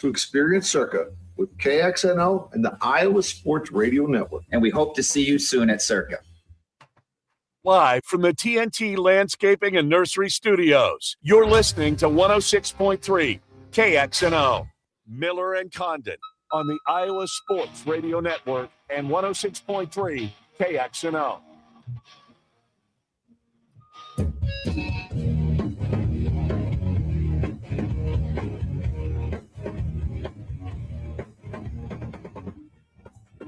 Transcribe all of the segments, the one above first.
to experience Circa with KXNO and the Iowa Sports Radio Network. And we hope to see you soon at Circa. Live from the TNT Landscaping and Nursery Studios, you're listening to 106.3 KXNO. Miller and Condon on the Iowa Sports Radio Network and 106.3 KXNO.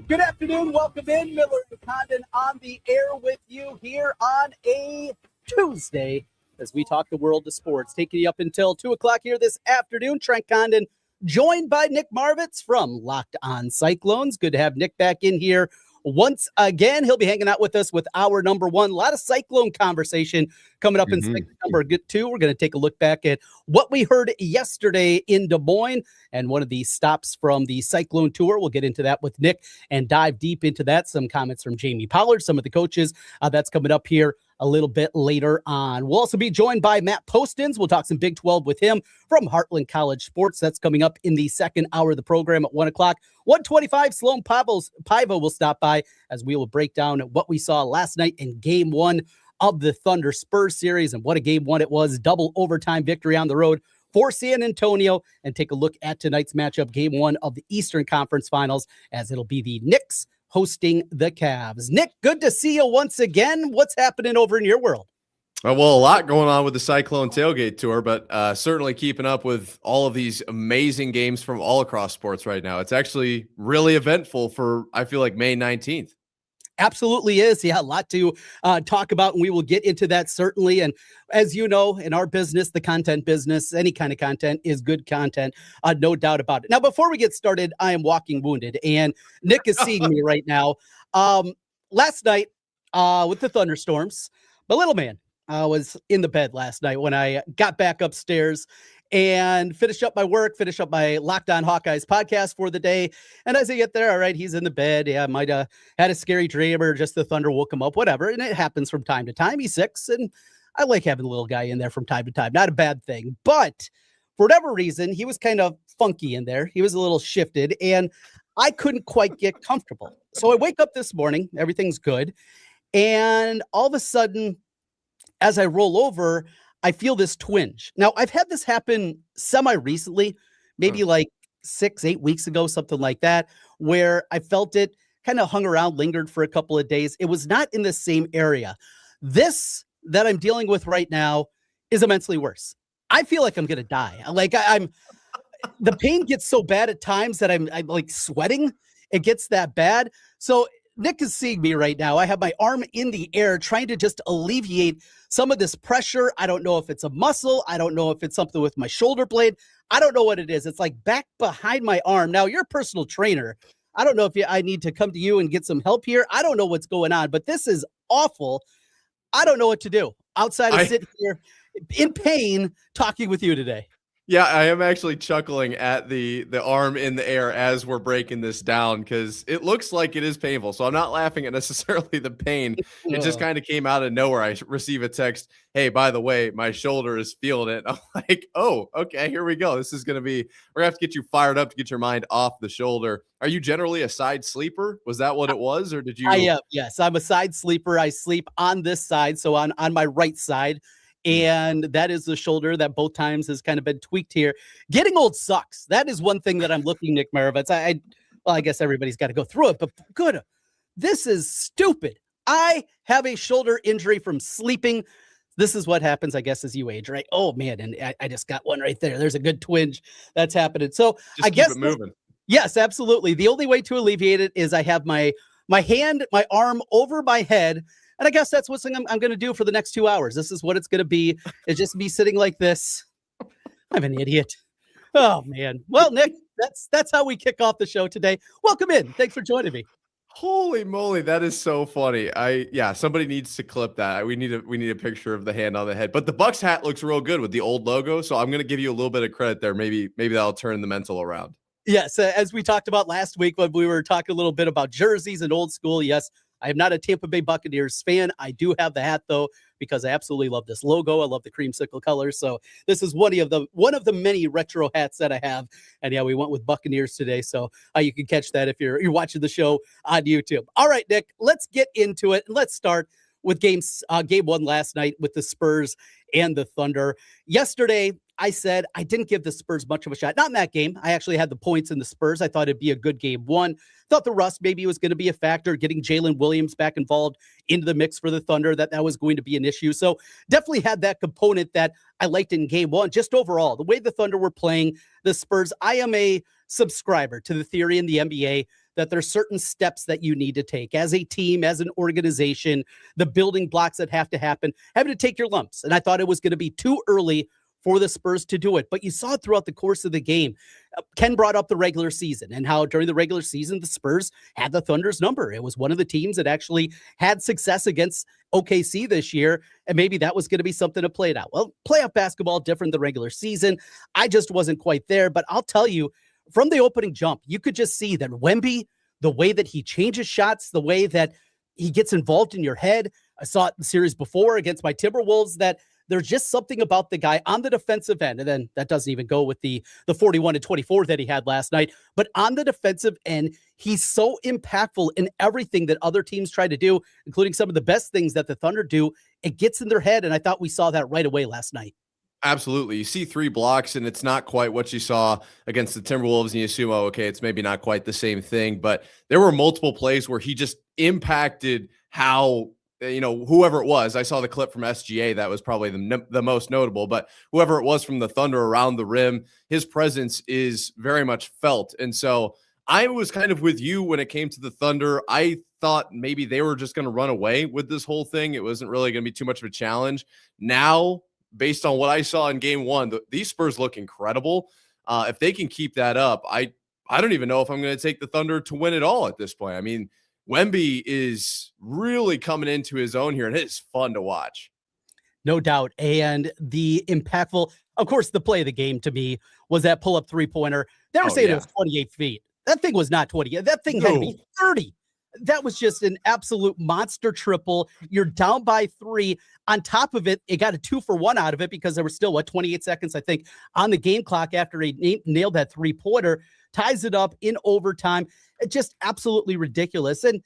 Good afternoon. Welcome in. Miller and Condon on the air with you here on a Tuesday as we talk the world of sports. Taking you up until 2 o'clock here this afternoon. Trent Condon joined by Nick Marovets from Locked On Cyclones. Good to have Nick back in here once again. He'll be hanging out with us with our number one. A lot of Cyclone conversation coming up in segment number 2. We're going to take a look back at what we heard yesterday in Des Moines and one of the stops from the Cyclone tour. We'll get into that with Nick and dive deep into that. Some comments from Jamie Pollard, some of the coaches. That's coming up here a little bit later on. We'll also be joined by Matt Postins. We'll talk some Big 12 with him from Heartland College Sports. That's coming up in the second hour of the program at 1 o'clock. 1:25, Sloan Paiva will stop by as we will break down what we saw last night in Game 1 of the Thunder Spurs series and what a Game 1 it was. Double overtime victory on the road for San Antonio, and take a look at tonight's matchup, Game 1 of the Eastern Conference Finals, as it'll be the Knicks hosting the Cavs. Nick, good to see you once again. What's happening over in your world? Well, a lot going on with the Cyclone Tailgate Tour, but certainly keeping up with all of these amazing games from all across sports right now. It's actually really eventful for, I feel like, May 19th. Absolutely is. Yeah, a lot to talk about, and we will get into that certainly. And as you know, in our business, the content business, any kind of content is good content, no doubt about it. Now, before we get started, I am walking wounded, and Nick is seeing me right now. Last night with the thunderstorms, my little man was in the bed last night when I got back upstairs and finish up my work, finish up my Locked On Hawkeyes podcast for the day. And as I get there, all right, he's in the bed. Yeah, might have had a scary dream or just the thunder woke him up, whatever. And it happens from time to time. He's 6, and I like having the little guy in there from time to time. Not a bad thing. But for whatever reason, he was kind of funky in there. He was a little shifted, and I couldn't quite get comfortable. So I wake up this morning, everything's good. And all of a sudden, as I roll over, I feel this twinge. Now, I've had this happen semi-recently, maybe like 6-8 weeks ago, something like that, where I felt it, kind of hung around, lingered for a couple of days. It was not in the same area. This that I'm dealing with right now is immensely worse. I feel like I'm going to die. I'm the pain gets so bad at times that I'm like sweating. It gets that bad. So Nick is seeing me right now. I have my arm in the air trying to just alleviate some of this pressure. I don't know if it's a muscle. I don't know if it's something with my shoulder blade. I don't know what it is. It's like back behind my arm. Now, you're a personal trainer. I don't know if I need to come to you and get some help here. I don't know what's going on, but this is awful. I don't know what to do outside of sitting here in pain talking with you today. Yeah, I am actually chuckling at the arm in the air as we're breaking this down because it looks like it is painful. So I'm not laughing at necessarily the pain. It just kind of came out of nowhere. I receive a text, hey, by the way, my shoulder is feeling it. I'm like, oh, okay, here we go. This is going to be, we're going to have to get you fired up to get your mind off the shoulder. Are you generally a side sleeper? Was that what it was? Or did you? I am, yes. I'm a side sleeper. I sleep on this side, so on my right side. And that is the shoulder that both times has kind of been tweaked here. Getting old sucks. That is one thing that I'm looking, Nick Marovets. I guess everybody's got to go through it, but good. This is stupid. I have a shoulder injury from sleeping. This is what happens, I guess, as you age, right? Oh, man, and I just got one right there. There's a good twinge that's happening. So just I guess keep it moving. Yes, absolutely. The only way to alleviate it is I have my hand, my arm over my head. And I guess that's what I'm going to do for the next 2 hours. This is what it's going to be. It's just me sitting like this. I'm an idiot. Oh, man. Well, Nick, that's how we kick off the show today. Welcome in. Thanks for joining me. Holy moly, that is so funny. Somebody needs to clip that. We need a picture of the hand on the head. But the Bucks hat looks real good with the old logo, so I'm going to give you a little bit of credit there. Maybe that'll turn the mental around. Yes, as we talked about last week when we were talking a little bit about jerseys and old school, yes, I am not a Tampa Bay Buccaneers fan. I do have the hat, though, because I absolutely love this logo. I love the creamsicle colors. So this is one of the many retro hats that I have. And yeah, we went with Buccaneers today. So you can catch that if you're watching the show on YouTube. All right, Nick, let's get into it. Let's start with game one last night with the Spurs and the Thunder. Yesterday, I said I didn't give the Spurs much of a shot. Not in that game. I actually had the points in the Spurs. I thought it'd be a good game one. Thought the rust maybe was going to be a factor, getting Jalen Williams back involved into the mix for the Thunder, that was going to be an issue. So definitely had that component that I liked in game one. Just overall, the way the Thunder were playing the Spurs, I am a subscriber to the theory in the NBA that there's certain steps that you need to take as a team, as an organization, the building blocks that have to happen, having to take your lumps. And I thought it was going to be too early for the Spurs to do it. But you saw it throughout the course of the game. Ken brought up the regular season and how during the regular season, the Spurs had the Thunder's number. It was one of the teams that actually had success against OKC this year. And maybe that was going to be something to play it out. Well, playoff basketball, different than regular season. I just wasn't quite there. But I'll tell you, from the opening jump, you could just see that Wemby, the way that he changes shots, the way that he gets involved in your head. I saw it in the series before against my Timberwolves that there's just something about the guy on the defensive end. And then that doesn't even go with the 41-24 that he had last night. But on the defensive end, he's so impactful in everything that other teams try to do, including some of the best things that the Thunder do. It gets in their head. And I thought we saw that right away last night. Absolutely. You see 3 blocks and it's not quite what you saw against the Timberwolves and you assume, oh, okay, it's maybe not quite the same thing, but there were multiple plays where he just impacted how, whoever it was. I saw the clip from SGA. That was probably the most notable, but whoever it was from the Thunder around the rim, his presence is very much felt. And so I was kind of with you when it came to the Thunder. I thought maybe they were just going to run away with this whole thing. It wasn't really going to be too much of a challenge. Now, based on what I saw in game one, these Spurs look incredible. If they can keep that up, I don't even know if I'm going to take the Thunder to win it all at this point. I mean, Wemby is really coming into his own here, and it is fun to watch. No doubt. And the impactful, of course, the play of the game to me was that pull-up three-pointer. They were saying it was 28 feet. That thing was not 20. That thing had to be 30. That was just an absolute monster triple. You're down by 3. On top of it, it got a 2-for-1 out of it because there were still, 28 seconds, I think, on the game clock after he nailed that three-pointer, ties it up in overtime. It's just absolutely ridiculous. And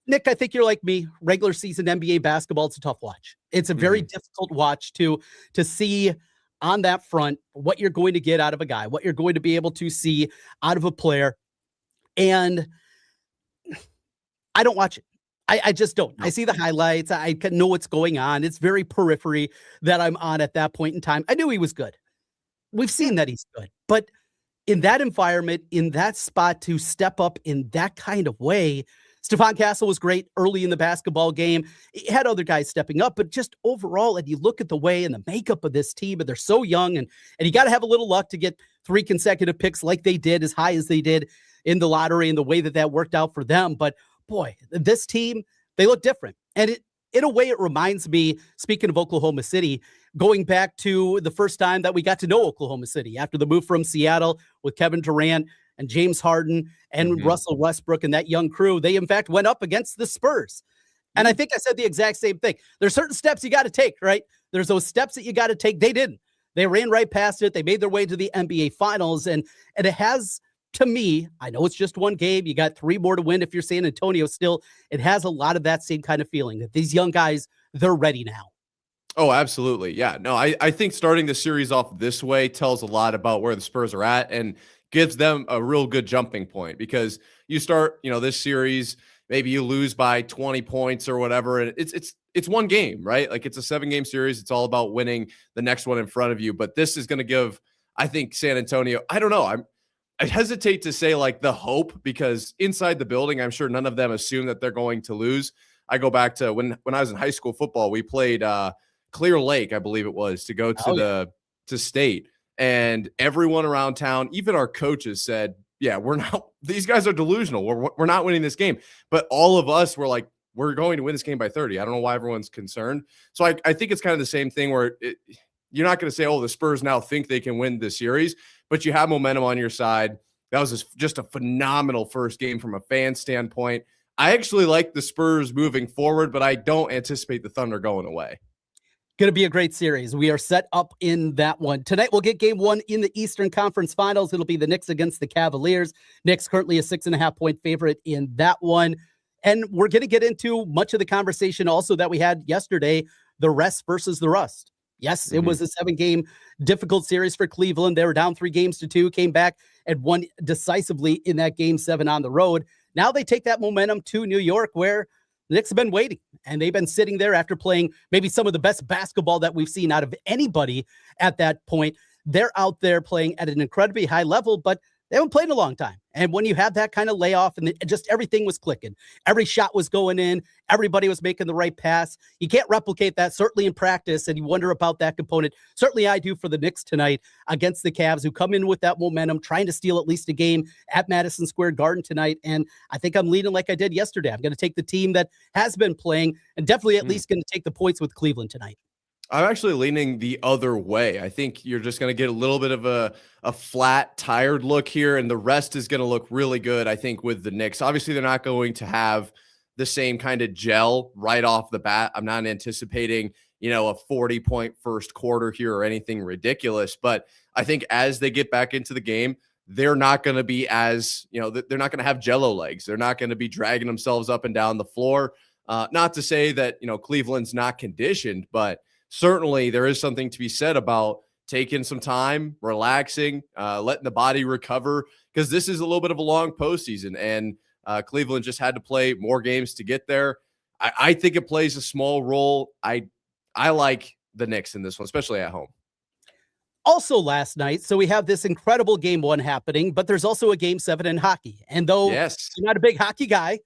Nick, I think you're like me. Regular season NBA basketball, it's a tough watch. It's a very difficult watch to see on that front what you're going to get out of a guy, what you're going to be able to see out of a player. And I don't watch it. I just don't. I see the highlights. I can know what's going on. It's very periphery that I'm on at that point in time. I knew he was good. We've seen that he's good. But in that environment, in that spot to step up in that kind of way, Stephon Castle was great early in the basketball game. He had other guys stepping up, but just overall, and you look at the way and the makeup of this team, and they're so young, and you got to have a little luck to get 3 consecutive picks like they did, as high as they did in the lottery, and the way that worked out for them. But boy, this team, they look different. And in a way, it reminds me, speaking of Oklahoma City, going back to the first time that we got to know Oklahoma City after the move from Seattle with Kevin Durant and James Harden and Russell Westbrook and that young crew. They, in fact, went up against the Spurs. And I think I said the exact same thing. There's certain steps you got to take, right? There's those steps that you got to take. They didn't. They ran right past it. They made their way to the NBA Finals. And it has, to me, I know it's just one game. You got 3 more to win if you're San Antonio still. It has a lot of that same kind of feeling that these young guys, they're ready now. Oh, absolutely. Yeah. No, I think starting the series off this way tells a lot about where the Spurs are at and gives them a real good jumping point, because you start, this series, maybe you lose by 20 points or whatever. And it's one game, right? Like, it's a 7-game series. It's all about winning the next one in front of you. But this is going to give, I think, San Antonio, I don't know. I hesitate to say like the hope, because inside the building, I'm sure none of them assume that they're going to lose. I go back to when I was in high school football, we played Clear Lake, I believe it was, to go to to state. And everyone around town, even our coaches, said, yeah, these guys are delusional. We're not winning this game. But all of us were like, we're going to win this game by 30. I don't know why everyone's concerned. So I think it's kind of the same thing where you're not going to say, oh, the Spurs now think they can win this series, but you have momentum on your side. That was just a phenomenal first game from a fan standpoint. I actually like the Spurs moving forward, but I don't anticipate the Thunder going away. Going to be a great series. We are set up in that one. Tonight, we'll get game one in the Eastern Conference Finals. It'll be the Knicks against the Cavaliers. Knicks currently a 6.5-point favorite in that one. And we're going to get into much of the conversation also that we had yesterday, the rest versus the rust. Yes, it was a 7-game difficult series for Cleveland. They were down 3-2, came back and won decisively in that game 7 on the road. Now they take that momentum to New York, where the Knicks have been waiting, and they've been sitting there after playing maybe some of the best basketball that we've seen out of anybody at that point. They're out there playing at an incredibly high level, but they haven't played in a long time. And when you have that kind of layoff and just everything was clicking, every shot was going in, everybody was making the right pass. You can't replicate that, certainly in practice, and you wonder about that component. Certainly I do for the Knicks tonight against the Cavs, who come in with that momentum, trying to steal at least a game at Madison Square Garden tonight. And I think I'm leaning like I did yesterday. I'm going to take the team that has been playing and definitely at least going to take the points with Cleveland tonight. I'm actually leaning the other way. I think you're just going to get a little bit of a flat, tired look here, and the rest is going to look really good, I think, with the Knicks. Obviously, they're not going to have the same kind of gel right off the bat. I'm not anticipating, a 40-point first quarter here or anything ridiculous, but I think as they get back into the game, they're not going to be as, they're not going to have jello legs. They're not going to be dragging themselves up and down the floor. Not to say that, Cleveland's not conditioned, but certainly there is something to be said about taking some time, relaxing, letting the body recover, because this is a little bit of a long postseason, and Cleveland just had to play more games to get there. I think it plays a small role. I like the Knicks in this one, especially at home. Also last night, so we have this incredible game 1 happening, but there's also a game 7 in hockey. And though you're not a big hockey guy,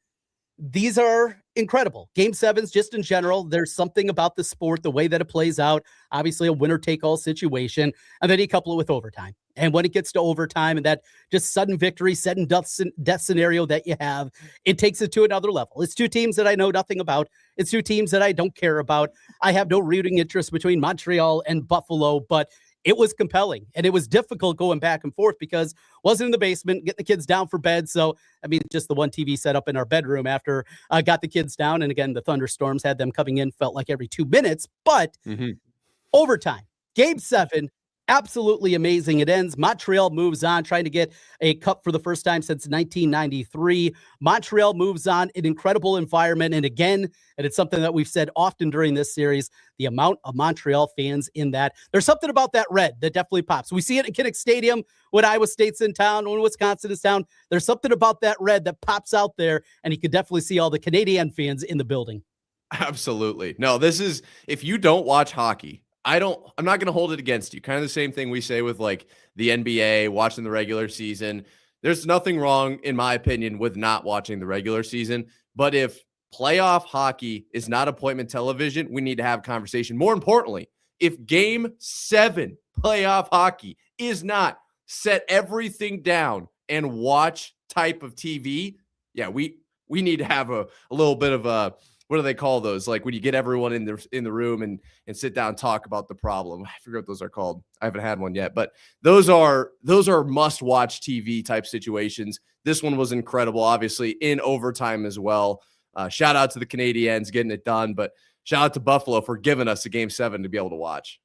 these are incredible. Game 7s, just in general, there's something about the sport, the way that it plays out, obviously a winner-take-all situation, and then you couple it with overtime. And when it gets to overtime and that just sudden victory, sudden death scenario that you have, it takes it to another level. It's 2 teams that I know nothing about. It's 2 teams that I don't care about. I have no rooting interest between Montreal and Buffalo, but it was compelling, and it was difficult going back and forth because wasn't in the basement, getting the kids down for bed. So, just the one TV set up in our bedroom after I got the kids down. And again, the thunderstorms had them coming in, felt like every 2 minutes, but overtime, game 7, absolutely amazing. It ends. Montreal moves on, trying to get a cup for the first time since 1993. Montreal moves on, an incredible environment. And again, and it's something that we've said often during this series, the amount of Montreal fans in that. There's something about that red that definitely pops. We see it at Kinnick Stadium when Iowa State's in town, when Wisconsin is town. There's something about that red that pops out there, and you can definitely see all the Canadian fans in the building. Absolutely. No, this is, if you don't watch hockey, I'm not going to hold it against you. Kind of the same thing we say with like the NBA, watching the regular season. There's nothing wrong, in my opinion, with not watching the regular season. But if playoff hockey is not appointment television, we need to have a conversation. More importantly, if game 7 playoff hockey is not set everything down and watch type of TV, we need to have a little bit of a, what do they call those? Like when you get everyone in the room and sit down and talk about the problem. I forget what those are called. I haven't had one yet, but those are must-watch TV type situations. This one was incredible, obviously in overtime as well. Shout out to the Canadiens getting it done, but shout out to Buffalo for giving us a game 7 to be able to watch.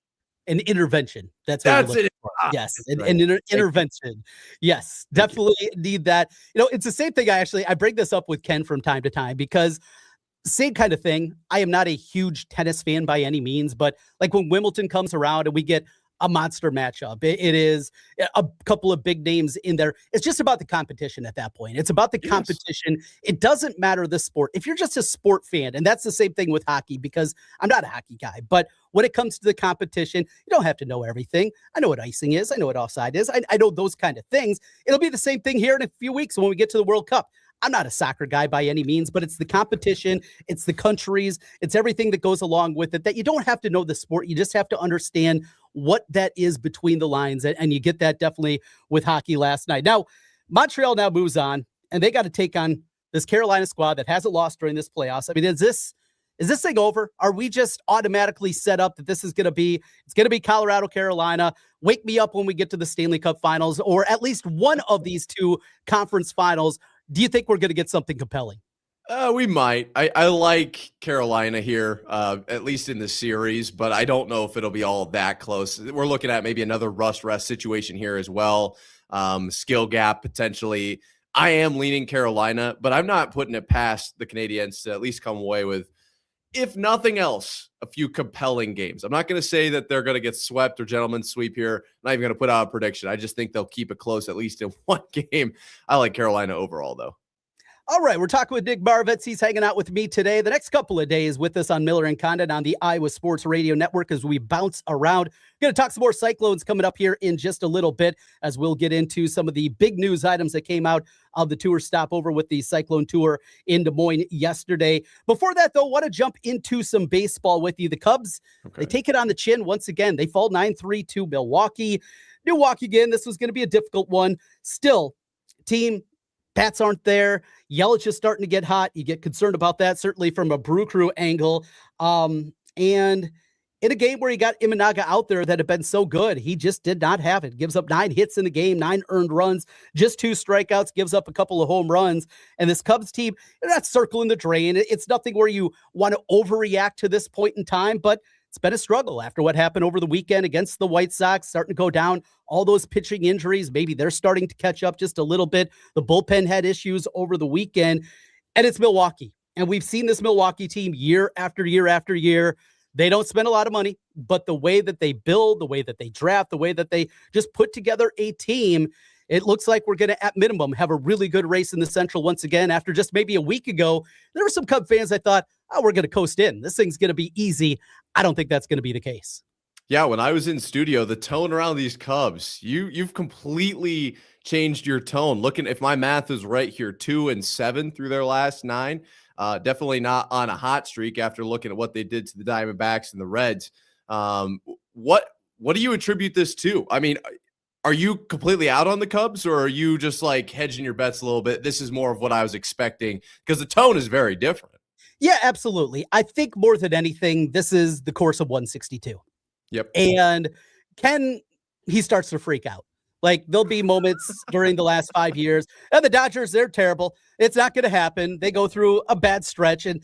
An intervention. That's it. Yes, an intervention. Yes, definitely need that. It's the same thing. I bring this up with Ken from time to time because same kind of thing. I am not a huge tennis fan by any means, but like when Wimbledon comes around and we get a monster matchup, it is a couple of big names in there. It's just about the competition at that point. It's about the competition. It doesn't matter the sport. If you're just a sport fan, and that's the same thing with hockey, because I'm not a hockey guy, but when it comes to the competition, you don't have to know everything. I know what icing is. I know what offside is. I know those kind of things. It'll be the same thing here in a few weeks when we get to the World Cup. I'm not a soccer guy by any means, but it's the competition, it's the countries, it's everything that goes along with it, that you don't have to know the sport. You just have to understand what that is between the lines. And you get that definitely with hockey last night. Now, Montreal now moves on, and they got to take on this Carolina squad that hasn't lost during this playoffs. Is this thing over? Are we just automatically set up that this is going to be, it's going to be Colorado, Carolina? Wake me up when we get to the Stanley Cup finals, or at least one of these 2 conference finals. Do you think we're going to get something compelling? We might. I like Carolina here, at least in the series, but I don't know if it'll be all that close. We're looking at maybe another rust situation here as well. Skill gap potentially. I am leaning Carolina, but I'm not putting it past the Canadiens to at least come away with, if nothing else, a few compelling games. I'm not going to say that they're going to get swept or gentlemen's sweep here. I'm not even going to put out a prediction. I just think they'll keep it close, at least in one game. I like Carolina overall, though. All right, we're talking with Nick Marovets. He's hanging out with me today. The next couple of days with us on Miller and Condon on the Iowa Sports Radio Network as we bounce around. Going to talk some more Cyclones coming up here in just a little bit as we'll get into some of the big news items that came out of the tour stopover with the Cyclone Tour in Des Moines yesterday. Before that, though, want to jump into some baseball with you. The Cubs, They take it on the chin once again. They fall 9-3 to Milwaukee. Milwaukee again, this was going to be a difficult one. Still, team, bats aren't there. Yelich is starting to get hot. You get concerned about that, certainly from a Brew Crew angle. And in a game where you got Imanaga out there that had been so good, he just did not have it. Gives up 9 hits in the game, 9 earned runs, just 2 strikeouts, gives up a couple of home runs. And this Cubs team, they're not circling the drain. It's nothing where you want to overreact to this point in time, but it's been a struggle after what happened over the weekend against the White Sox, starting to go down. All those pitching injuries, maybe they're starting to catch up just a little bit. The bullpen had issues over the weekend, and it's Milwaukee. And we've seen this Milwaukee team year after year after year. They don't spend a lot of money, but the way that they build, the way that they draft, the way that they just put together a team, it looks like we're going to, at minimum, have a really good race in the Central once again. After just maybe a week ago, there were some Cub fans that thought, oh, we're going to coast in. This thing's going to be easy. I don't think that's going to be the case. Yeah, when I was in studio, the tone around these Cubs, you've completely changed your tone. Looking, if my math is right here, 2-7 through their last 9. Definitely not on a hot streak after looking at what they did to the Diamondbacks and the Reds. What do you attribute this to? I mean, are you completely out on the Cubs, or are you just like hedging your bets a little bit? This is more of what I was expecting, because the tone is very different. Yeah, absolutely. I think more than anything, this is the course of 162. Yep. And he starts to freak out. Like, there'll be moments during the last 5 years, and the Dodgers, they're terrible. It's not going to happen. They go through a bad stretch, and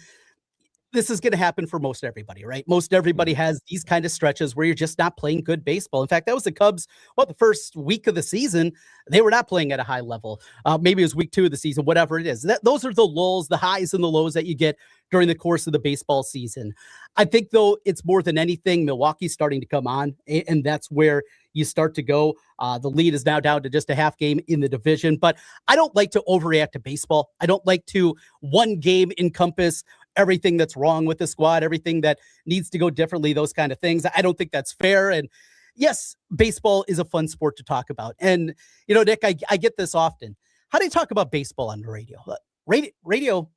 this is going to happen for most everybody, right? Most everybody has these kind of stretches where you're just not playing good baseball. In fact, that was the Cubs. The first week of the season, they were not playing at a high level. Maybe it was week 2 of the season, whatever it is. Those are the lulls, the highs and the lows that you get during the course of the baseball season. I think, though, it's more than anything, Milwaukee's starting to come on, and that's where you start to go. The lead is now down to just a half game in the division, but I don't like to overreact to baseball. I don't like to one game encompass everything that's wrong with the squad, everything that needs to go differently, those kind of things. I don't think that's fair. And yes, baseball is a fun sport to talk about. And, Nick, I get this often. How do you talk about baseball on the radio? Radio,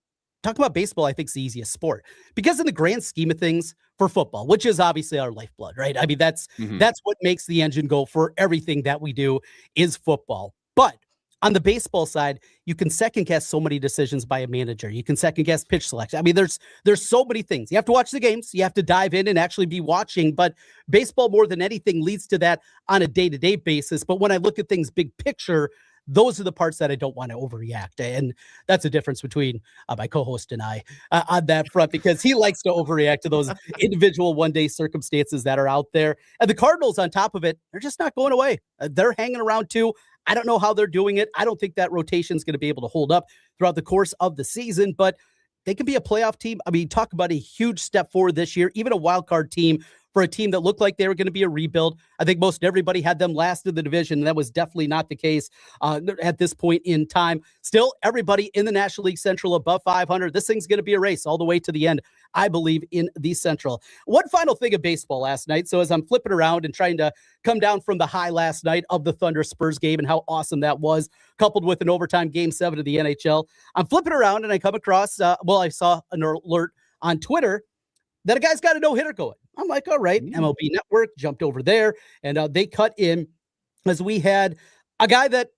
talking about baseball, I think, is the easiest sport, because in the grand scheme of things for football, which is obviously our lifeblood, right? I mean, that's what makes the engine go for everything that we do is football. But on the baseball side, you can second guess so many decisions by a manager. You can second guess pitch selection. I mean, there's so many things. You have to watch the games. You have to dive in and actually be watching. But baseball, more than anything, leads to that on a day-to-day basis. But when I look at things big picture, those are the parts that I don't want to overreact. And that's a difference between my co-host and I on that front, because he likes to overreact to those individual one-day circumstances that are out there. And the Cardinals, on top of it, they're just not going away. They're hanging around too. I don't know how they're doing it. I don't think that rotation is going to be able to hold up throughout the course of the season, but they can be a playoff team. I mean, talk about a huge step forward this year, even a wild card team for a team that looked like they were going to be a rebuild. I think most everybody had them last in the division, and that was definitely not the case at this point in time. Still, everybody in the National League Central above 500. This thing's going to be a race all the way to the end, I believe, in the Central. One final thing of baseball last night. So as I'm flipping around and trying to come down from the high last night of the Thunder Spurs game and how awesome that was, coupled with an overtime Game 7 of the NHL, I'm flipping around and I come across, I saw an alert on Twitter that a guy's got a no-hitter going. I'm like, all right, MLB Network jumped over there, and they cut in as we had a guy that,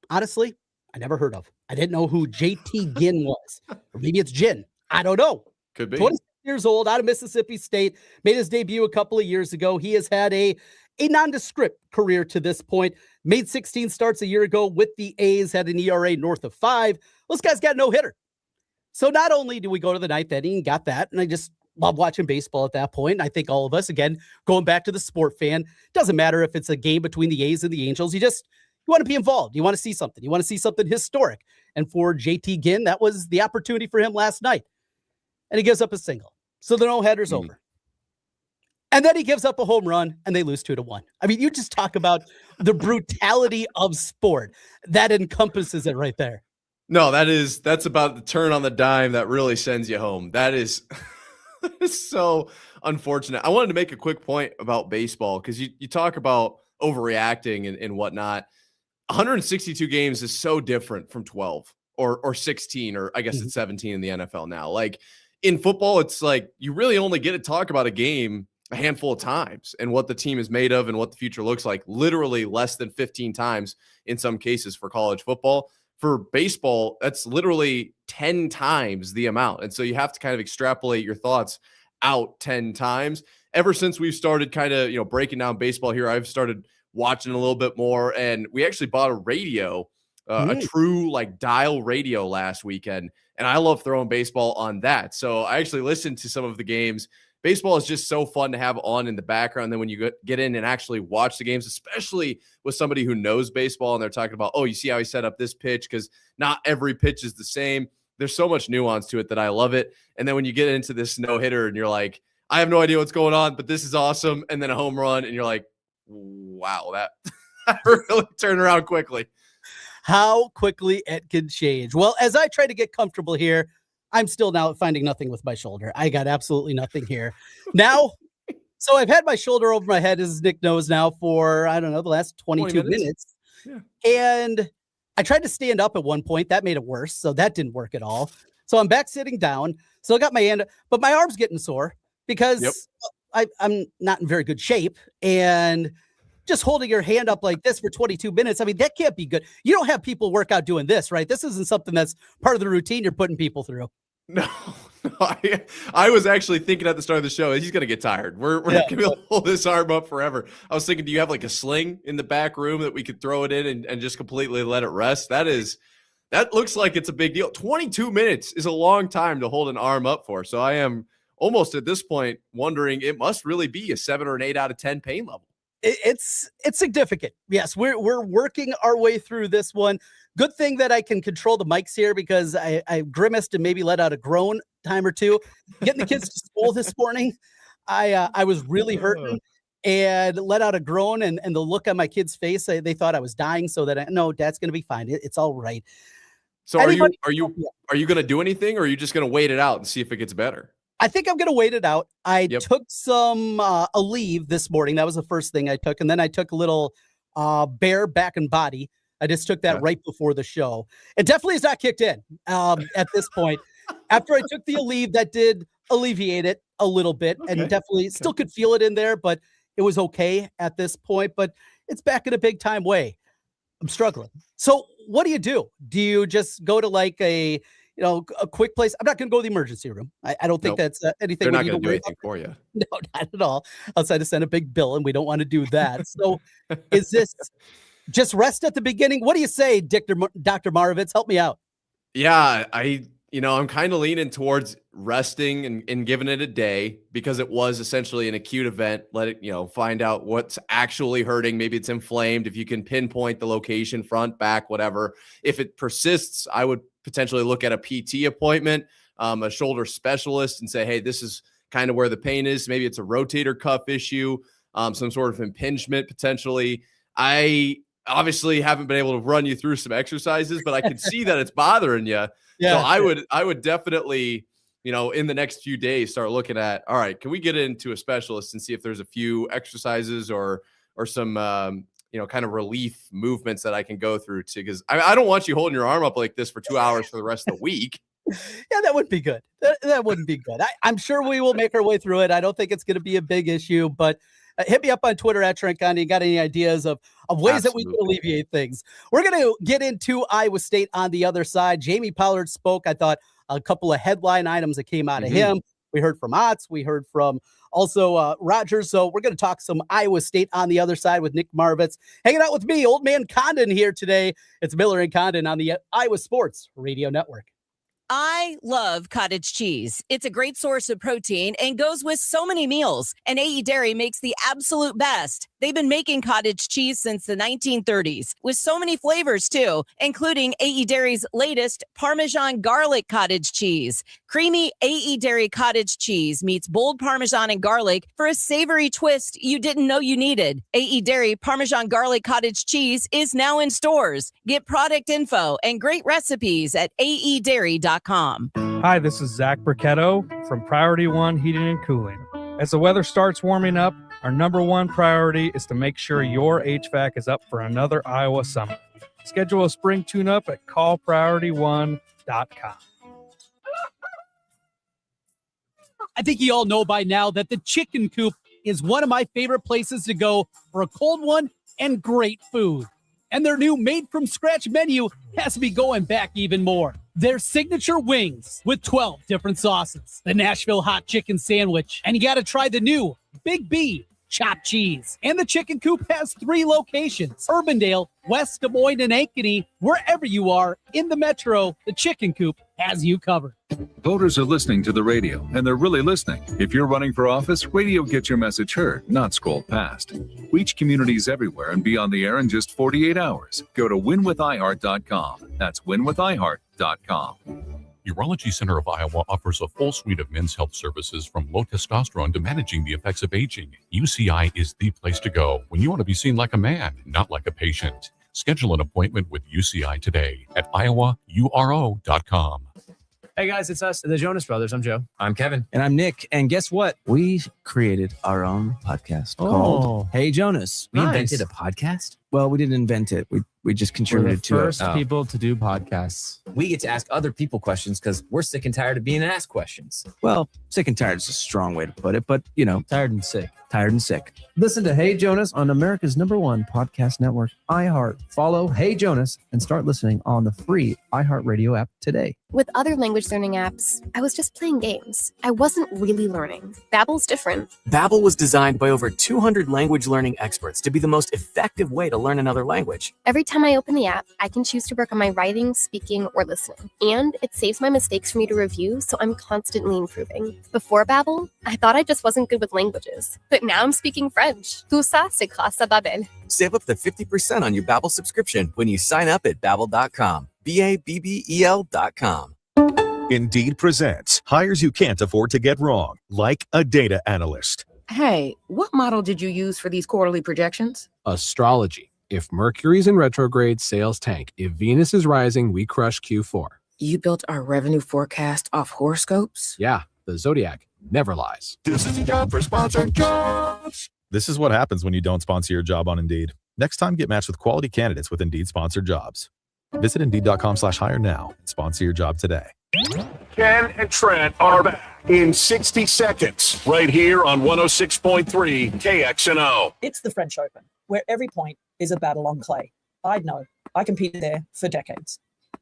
honestly, I never heard of. I didn't know who JT Ginn was. Or maybe it's Ginn. I don't know. Could be. 26 years old, out of Mississippi State, made his debut a couple of years ago. He has had a nondescript career to this point. Made 16 starts a year ago with the A's, had an ERA north of 5. This guy's got no hitter. So not only do we go to the ninth inning, got that, and I just love watching baseball at that point. I think all of us, again, going back to the sport fan, doesn't matter if it's a game between the A's and the Angels. You want to be involved. You want to see something. You want to see something historic. And for JT Ginn, that was the opportunity for him last night. And he gives up a single. So the no-header's over. And then he gives up a home run, and they lose 2-1. I mean, you just talk about the brutality of sport. That encompasses it right there. No, that's about the turn on the dime that really sends you home. That is so unfortunate. I wanted to make a quick point about baseball because you talk about overreacting and whatnot. 162 games is so different from 12 or 16, or I guess it's 17 in the NFL now. Like in football, it's like you really only get to talk about a game a handful of times and what the team is made of and what the future looks like, literally less than 15 times in some cases for college football. For baseball, that's literally 10 times the amount. And so you have to kind of extrapolate your thoughts out 10 times. Ever since we've started kind of, breaking down baseball here, I've started watching a little bit more. And we actually bought a radio, a true like dial radio last weekend. And I love throwing baseball on that. So I actually listened to some of the games. Baseball is just so fun to have on in the background. Then when you get in and actually watch the games, especially with somebody who knows baseball and they're talking about, oh, you see how he set up this pitch? Because not every pitch is the same. There's so much nuance to it that I love it. And then when you get into this no-hitter and you're like, I have no idea what's going on, but this is awesome. And then a home run and you're like, wow, that really turned around quickly. How quickly it can change. Well, as I try to get comfortable here, I'm still now finding nothing with my shoulder. I got absolutely nothing here. Now, so I've had my shoulder over my head, as Nick knows now, for, I don't know, the last 22 minutes. Yeah. And I tried to stand up at one point. That made it worse. So that didn't work at all. So I'm back sitting down. Still got my hand, but my arm's getting sore because I'm not in very good shape. And just holding your hand up like this for 22 minutes, I mean, that can't be good. You don't have people work out doing this, right? This isn't something that's part of the routine you're putting people through. No, I was actually thinking at the start of the show, he's going to get tired. We're not going to be able to hold this arm up forever. I was thinking, do you have like a sling in the back room that we could throw it in and just completely let it rest? That looks like it's a big deal. 22 minutes is a long time to hold an arm up for. So I am almost at this point wondering it must really be a 7 or an 8 out of 10 pain level. It's significant. Yes, we're working our way through this one. Good thing that I can control the mics here because I grimaced and maybe let out a groan time or two. Getting the kids to school this morning, I was really hurting and let out a groan, and the look on my kids' face, they thought I was dying. So that no, Dad's going to be fine. It's all right. So are you going to do anything, or are you just going to wait it out and see if it gets better? I think I'm going to wait it out. I took some a leave this morning. That was the first thing I took. And then I took a little bare back and body. I just took that right before the show. It definitely is not kicked in at this point. After I took the leave, that did alleviate it a little bit and definitely still could feel it in there, but it was okay at this point. But it's back in a big time way. I'm struggling. So what do? Do you just go to like a quick place? I'm not going to go to the emergency room. I don't think that's anything. They're not going to do anything for you. No, not at all. Outside to send a big bill, and we don't want to do that. So is this just rest at the beginning? What do you say, Dr. Marovets? Help me out. Yeah, I'm kind of leaning towards resting and giving it a day because it was essentially an acute event. Let it, find out what's actually hurting. Maybe it's inflamed. If you can pinpoint the location, front, back, whatever. If it persists, I would potentially look at a PT appointment, a shoulder specialist, and say, hey, this is kind of where the pain is. Maybe it's a rotator cuff issue, some sort of impingement potentially. I obviously haven't been able to run you through some exercises, but I can see that it's bothering you. Yeah, so I would definitely, in the next few days, start looking at, all right, can we get into a specialist and see if there's a few exercises or some, kind of relief movements that I can go through to, because I don't want you holding your arm up like this for 2 hours for the rest of the week. Yeah, that wouldn't be good. That wouldn't be good. I'm sure we will make our way through it. I don't think it's going to be a big issue, but hit me up on Twitter at Trent Condon. You got any ideas of ways that we can alleviate things? We're going to get into Iowa State on the other side. Jamie Pollard spoke. I thought a couple of headline items that came out of him. We heard from Otts. We heard from also Rogers. So we're going to talk some Iowa State on the other side with Nick Marovets. Hanging out with me, Old Man Condon here today. It's Miller and Condon on the Iowa Sports Radio Network. I love cottage cheese. It's a great source of protein and goes with so many meals. And AE Dairy makes the absolute best. They've been making cottage cheese since the 1930s with so many flavors too, including AE Dairy's latest Parmesan garlic cottage cheese. Creamy AE Dairy cottage cheese meets bold Parmesan and garlic for a savory twist you didn't know you needed. AE Dairy Parmesan garlic cottage cheese is now in stores. Get product info and great recipes at aedairy.com. Hi, this is Zach Burketto from Priority One Heating and Cooling. As the weather starts warming up, our number one priority is to make sure your HVAC is up for another Iowa summer. Schedule a spring tune-up at callpriority1.com. I think you all know by now that the Chicken Coop is one of my favorite places to go for a cold one and great food. And their new made-from-scratch menu has me going back even more. Their signature wings with 12 different sauces, the Nashville hot chicken sandwich, and you got to try the new Big B chopped cheese. And the Chicken Coop has 3 locations: Urbandale, West Des Moines, and Ankeny. Wherever you are in the metro, the Chicken Coop has you covered. Voters are listening to the radio, and they're really listening. If you're running for office, radio gets your message heard, not scrolled past. Reach communities everywhere and be on the air in just 48 hours. Go to winwithiheart.com. That's winwithiheart.com. Urology Center of Iowa offers a full suite of men's health services from low testosterone to managing the effects of aging. UCI is the place to go when you want to be seen like a man, not like a patient. Schedule an appointment with UCI today at iowauro.com. Hey guys, it's us, the Jonas Brothers. I'm Joe. I'm Kevin. And I'm Nick. And guess what? We created our own podcast called Hey Jonas. We invented a podcast? Well, we didn't invent it. We just contributed to it. First people to do podcasts. We get to ask other people questions because we're sick and tired of being asked questions. Well, sick and tired is a strong way to put it, but you know, Tired and sick. tired and sick. Listen to Hey Jonas on America's #1 podcast network, iHeart. Follow Hey Jonas and start listening on the free iHeartRadio app today. With other language learning apps, I was just playing games. I wasn't really learning. Babbel's different. Babbel was designed by over 200 language learning experts to be the most effective way to learn another language. Every time I open the app, I can choose to work on my writing, speaking, or listening. And it saves my mistakes for me to review, so I'm constantly improving. Before Babbel, I thought I just wasn't good with languages. But now I'm speaking French. Tout ça, c'est grâce à Babbel. Save up to 50% on your Babbel subscription when you sign up at Babbel.com. BABBEL.com. Indeed presents hires you can't afford to get wrong, like a data analyst. Hey, what model did you use for these quarterly projections? Astrology. If Mercury's in retrograde, sales tank. If Venus is rising, we crush Q4. You built our revenue forecast off horoscopes? Yeah, the Zodiac never lies. This is a job for sponsored jobs. This is what happens when you don't sponsor your job on Indeed. Next time, get matched with quality candidates with Indeed sponsored jobs. Visit Indeed.com/hire now and sponsor your job today. Ken and Trent are back in 60 seconds right here on 106.3 KXNO. It's the French Open, where every point is a battle on clay. I'd know. I competed there for decades.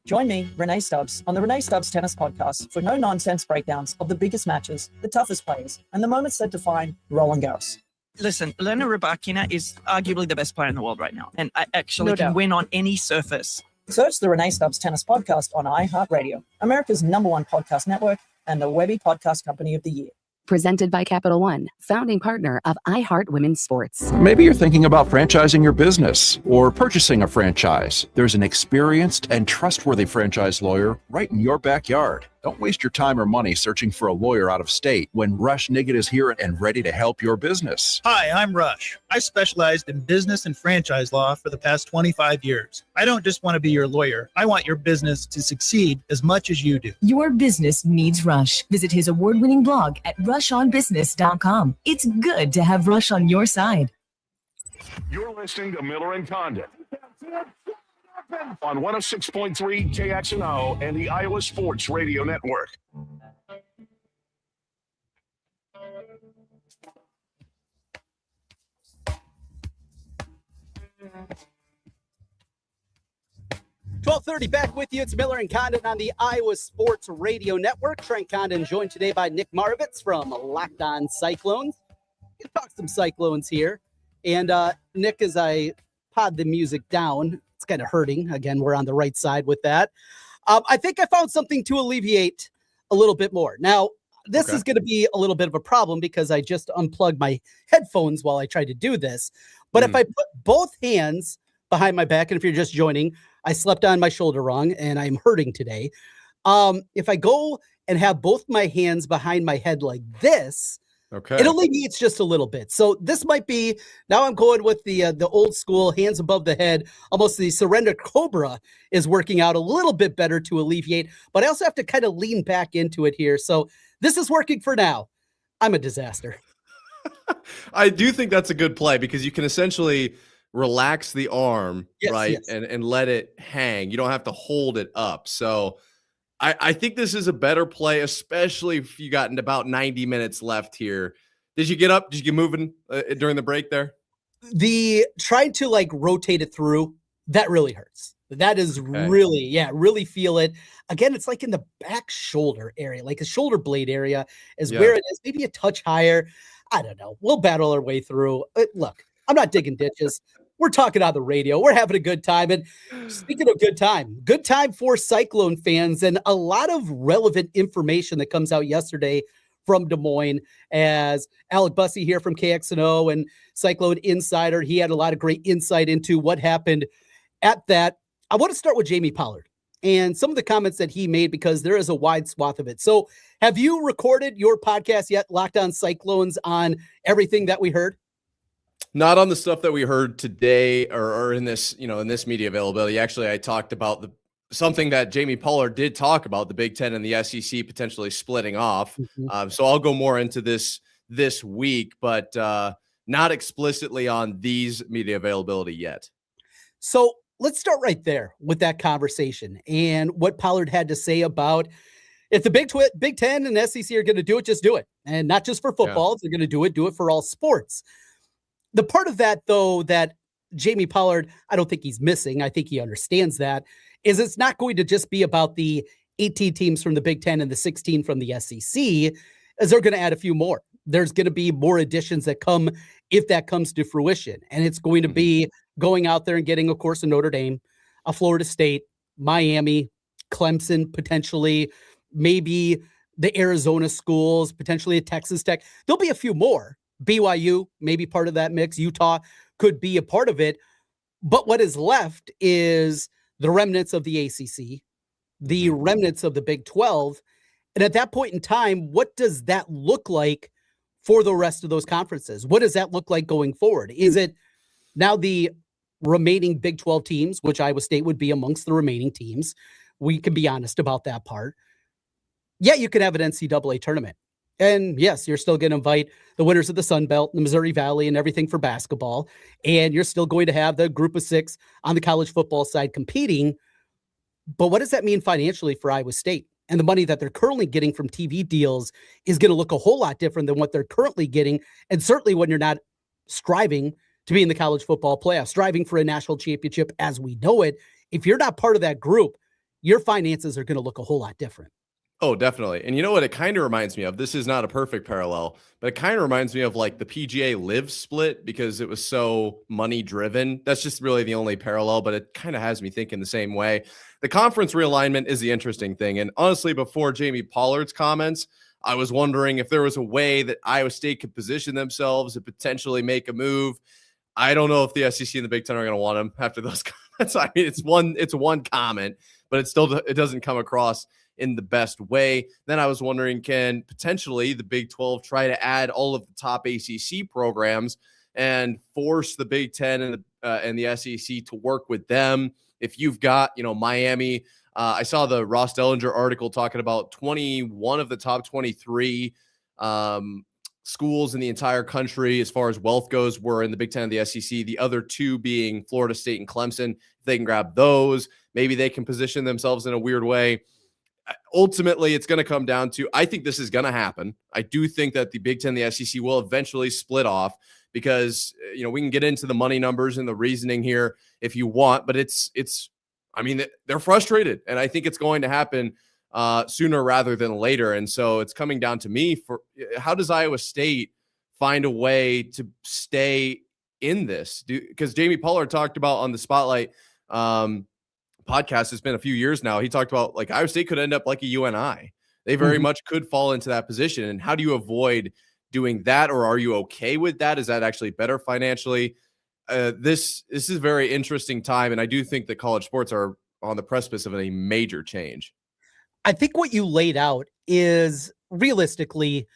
Join me, Renee Stubbs, on the Renee Stubbs Tennis Podcast for no-nonsense breakdowns of the biggest matches, the toughest players, and the moments that define Roland Garros. Listen, Elena Rybakina is arguably the best player in the world right now, and I actually No can doubt. win on any surface. Search the Renee Stubbs Tennis Podcast on iHeartRadio, America's #1 podcast network, and the Webby Podcast Company of the Year. Presented by Capital One, founding partner of iHeart Women's Sports. Maybe you're thinking about franchising your business or purchasing a franchise. There's an experienced and trustworthy franchise lawyer right in your backyard. Don't waste your time or money searching for a lawyer out of state when Rush Niggett is here and ready to help your business. Hi, I'm Rush. I specialized in business and franchise law for the past 25 years. I don't just want to be your lawyer. I want your business to succeed as much as you do. Your business needs Rush. Visit his award-winning blog at rushonbusiness.com. It's good to have Rush on your side. You're listening to Miller and Condon on 106.3 KXNO and the Iowa Sports Radio Network. .30 back with you. It's Miller and Condon on the Iowa Sports Radio Network. Trent Condon joined today by Nick Marovets from Locked On Cyclones. We'll talk some Cyclones here. And Nick, as I pod the music down, it's kind of hurting. Again, we're on the right side with that. I think I found something to alleviate a little bit more. Now, this is going to be a little bit of a problem because I just unplugged my headphones while I tried to do this. But if I put both hands behind my back, and if you're just joining, I slept on my shoulder wrong and I'm hurting today. If I go and have both my hands behind my head like this, it alleviates just a little bit. So this might be, now I'm going with the old school hands above the head, almost the surrender cobra is working out a little bit better to alleviate, but I also have to kind of lean back into it here. So this is working for now. I'm a disaster. I do think that's a good play because you can essentially relax the arm, right? Yes. And let it hang. You don't have to hold it up. So I think this is a better play, especially if you got about 90 minutes left here. Did you get up? Did you get moving during the break there? The trying to like rotate it through, that really hurts. That is really, really feel it. Again, it's like in the back shoulder area, like the shoulder blade area is where it is. Maybe a touch higher. I don't know. We'll battle our way through. Look, I'm not digging ditches. We're talking on the radio. We're having a good time. And speaking of good time for Cyclone fans and a lot of relevant information that comes out yesterday from Des Moines as Alec Bussey here from KXNO and Cyclone Insider. He had a lot of great insight into what happened at that. I want to start with Jamie Pollard and some of the comments that he made because there is a wide swath of it. So have you recorded your podcast yet, Locked On Cyclones, on everything that we heard? Not on the stuff that we heard today or in this, in this media availability. Actually, I talked about something that Jamie Pollard did talk about, the Big Ten and the SEC potentially splitting off. So I'll go more into this week, but not explicitly on these media availability yet. So let's start right there with that conversation and what Pollard had to say about if the Big Ten and SEC are going to do it, just do it. And not just for football. If they're going to do it for all sports. The part of that, though, that Jamie Pollard, I don't think he's missing. I think he understands that, is it's not going to just be about the 18 teams from the Big Ten and the 16 from the SEC, as they're going to add a few more. There's going to be more additions that come if that comes to fruition. And it's going to be going out there and getting, of course, a Notre Dame, a Florida State, Miami, Clemson, potentially, maybe the Arizona schools, potentially a Texas Tech. There'll be a few more. BYU, maybe part of that mix. Utah could be a part of it. But what is left is the remnants of the ACC, the remnants of the Big 12. And at that point in time, what does that look like for the rest of those conferences? What does that look like going forward? Is it now the remaining Big 12 teams, which Iowa State would be amongst the remaining teams? We can be honest about that part. Yeah, you could have an NCAA tournament. And yes, you're still going to invite the winners of the Sun Belt, the Missouri Valley, and everything for basketball. And you're still going to have the group of 6 on the college football side competing. But what does that mean financially for Iowa State? And the money that they're currently getting from TV deals is going to look a whole lot different than what they're currently getting. And certainly when you're not striving to be in the college football playoff, striving for a national championship as we know it, if you're not part of that group, your finances are going to look a whole lot different. Oh, definitely. And you know what it kind of reminds me of? This is not a perfect parallel, but it kind of reminds me of like the PGA Live split because it was so money driven. That's just really the only parallel, but it kind of has me thinking the same way. The conference realignment is the interesting thing. And honestly, before Jamie Pollard's comments, I was wondering if there was a way that Iowa State could position themselves and potentially make a move. I don't know if the SEC and the Big Ten are going to want him after those comments. I mean, it's one comment, but it doesn't come across in the best way. Then I was wondering, can potentially the Big 12 try to add all of the top ACC programs and force the Big 10 and the SEC to work with them? If you've got, Miami, I saw the Ross Dellinger article talking about 21 of the top 23 schools in the entire country as far as wealth goes were in the Big 10 and the SEC, the other 2 being Florida State and Clemson. If they can grab those, maybe they can position themselves in a weird way. Ultimately, it's going to come down to, I think this is going to happen. I do think that the Big Ten and the SEC will eventually split off because, we can get into the money numbers and the reasoning here if you want, but they're frustrated. And I think it's going to happen sooner rather than later. And so it's coming down to me for how does Iowa State find a way to stay in this? Because Jamie Pollard talked about on the Spotlight, podcast, it's been a few years now. He talked about like Iowa State could end up like a UNI. They very much could fall into that position. And how do you avoid doing that? Or are you okay with that? Is that actually better financially? This is a very interesting time. And I do think that college sports are on the precipice of a major change. I think what you laid out is realistically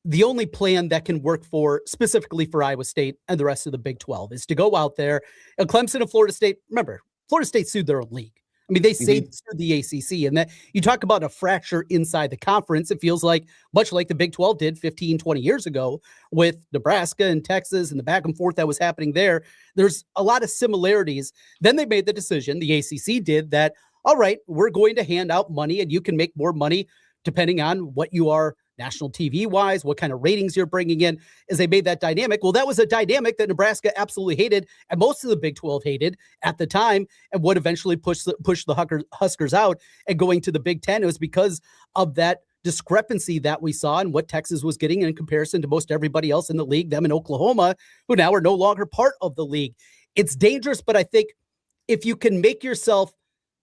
the only plan that can work for specifically for Iowa State and the rest of the Big 12 is to go out there. And Clemson and Florida State, remember, Florida State sued their own league. I mean, they sued the ACC, and that you talk about a fracture inside the conference. It feels like much like the Big 12 did 15, 20 years ago with Nebraska and Texas and the back and forth that was happening there. There's a lot of similarities. Then they made the decision, the ACC did, that, all right, we're going to hand out money and you can make more money depending on what you are national TV wise, what kind of ratings you're bringing in, as they made that dynamic. Well, that was a dynamic that Nebraska absolutely hated, and most of the Big 12 hated at the time, and would eventually push the Huskers out and going to the Big 10. It was because of that discrepancy that we saw and what Texas was getting in comparison to most everybody else in the league, them in Oklahoma, who now are no longer part of the league. It's dangerous, but I think if you can make yourself,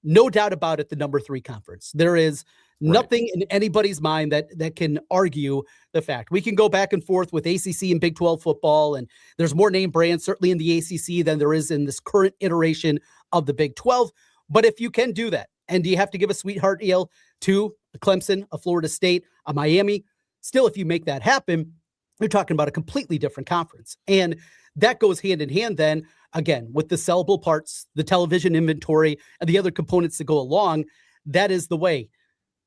no doubt about it, the number 3 conference, there is nothing in anybody's mind that can argue the fact. We can go back and forth with ACC and Big 12 football, and there's more name brands certainly in the ACC than there is in this current iteration of the Big 12. But if you can do that, and you have to give a sweetheart deal to a Clemson, a Florida State, a Miami, still, if you make that happen, you're talking about a completely different conference. And that goes hand in hand then, again, with the sellable parts, the television inventory, and the other components that go along. That is the way.